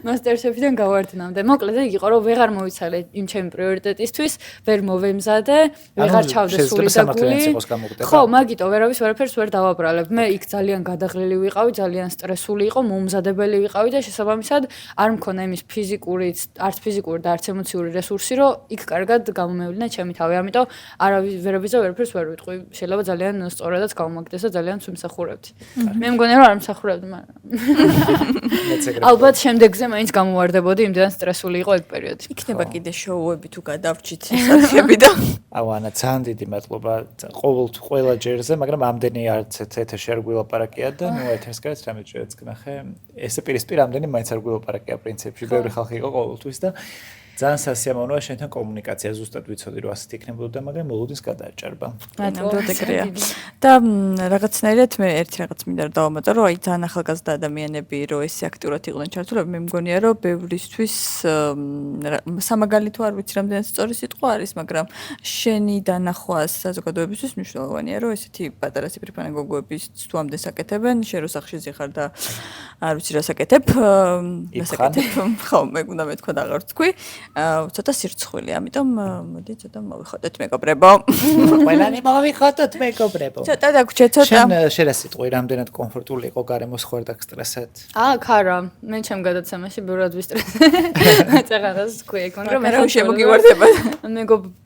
MasterChef-დან გავარდნამდე. მოკლედ იგი იყო რომ ვეღარ მოვიცალე იმ ჩემი პრიორიტეტისთვის, ვერ მოვემზადე, ვეღარ ჩავდე სული და გული. ხო, მაგიტო ვერავის ვერაფერს ვერ დავაბრალებ. მე იქ ძალიან გადაღლილი ვიყავი, ძალიან სტრესული იყო, მომზადებელი ვიყავი და შესაბამისად არ მქონა იმის არც ფიზიკური და არც ემოციური რესურსი, რომ იქ კარგად გამომევლინე ჩემი თავი. ამიტომ ვერაფერს ვერ ვიტყვი. შეიძლება ძალიან სწორადაც გავმაგდეს და ძალიან ვიმსახურებდი. მე მგონია რომ არ მსახურებდი, მაგრამ ალბათ შემდეგზე მაინც გამოვარდებოდი, იმდენ სტრესული იყო ეგ პერიოდი.
იქნება კიდე შოუები თუ გადავრჩით სახები და
ანა ძალიან დიდი მადლობა ყველა ჯერზე, მაგრამ ამდენი არც ეთერში არ გვილაპარაკია და ნუ ეთერს გარეთ რამე შეეც გნახე. ესე პირისპირ ამდენი მაინც არ გვილაპარაკია პრინციპში, ბევრი ხალხი იყო ყოველთვის და ძალიან სასიამოვნოა შენთან კომუნიკაცია, ზუსტად ვიცოდი რომ ასეთ იქნებოდა, მაგრამ მოლოდინს გადააჭარბა.
ნამდვილად ეგრეა. და რაღაცნაირად მე ერთი რაღაც მინდა რომ დავამატო, რომ აი ძალიან ახალგაზრდა ადამიანები რო ესე აქტიურად იყვნენ ჩართულები, მე მგონია რომ ბევრისთვის სამაგალითო არ ვიცი რამდენად სწორი სიტყვა არის, მაგრამ შენი დანახვა საზოგადოებისთვის მნიშვნელოვანია, რომ ესეთი პატარა ციფრიფანი გოგოების თუ ამდენ საკეთებენ, შენ რო სახში ზიხარ და არ ვიცი რა საკეთებ, ხო, მე უნდა მეთქვა და აღარ ვთქვი. ცოტა სირცხვილი, ამიტომ მოდი ცოტა მოვიხოდეთ მეგობრებო.
ყველანი მოვიხოდოთ მეგობრებო.
ცოტა დაგვრჩეთ ცოტა.
შენ რა სიტყვი, რამდენად კომფორტული იყო გარემოს ხوار და სტრესად?
არა, მე ჩემ გადაცემაში ბევრად ვისტრესე. წაღადას თქვი ეგ, მაგრამ
მე რა შემოგივარდება.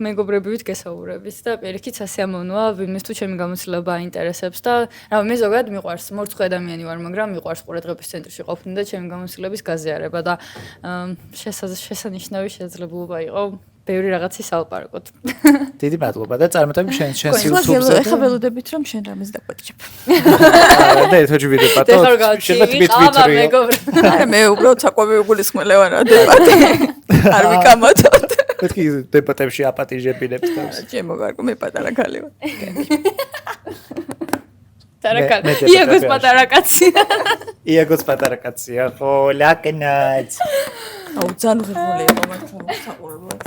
მეგობრებივით გესაუბრების და პირიქით სასიამოვნოა, ვინმეს თუ ჩემი გამოცდილება აინტერესებს და რა მე ზოგადად მიყვარს, მორცხვი ადამიანი ვარ, მაგრამ მიყვარს ყურადღების ცენტრში ყოფნა და ჩემი გამოცდილების გაზიარება და შესანიშნავი შესაძლებლობა იყო ბევრი რაღაცის ალპარაკოთ.
დიდი მადლობა და წარმატებით შენ სიუცუბზე.
ეხა ველოდებით რომ შენ რამეს დაგვაჭებ.
და ეთოჯი ვიდეო პატო. შეიძლება თვითვიტრი.
არა მე უბრალოდ საკვები უგულისხმელე ვარ დებატი. არ ვიკამათოთ.
მეთქი დებატებში აპატიჟებინებს თავს.
ჩემო გარკვე მე პატარა ქალი ვარ.
იაგოს პატარა კაცია.
იაგოს პატარა კაცია, ხო, ლაკნაც.
აუ ძალიან ღრმული იყო მართლა საყურებლად.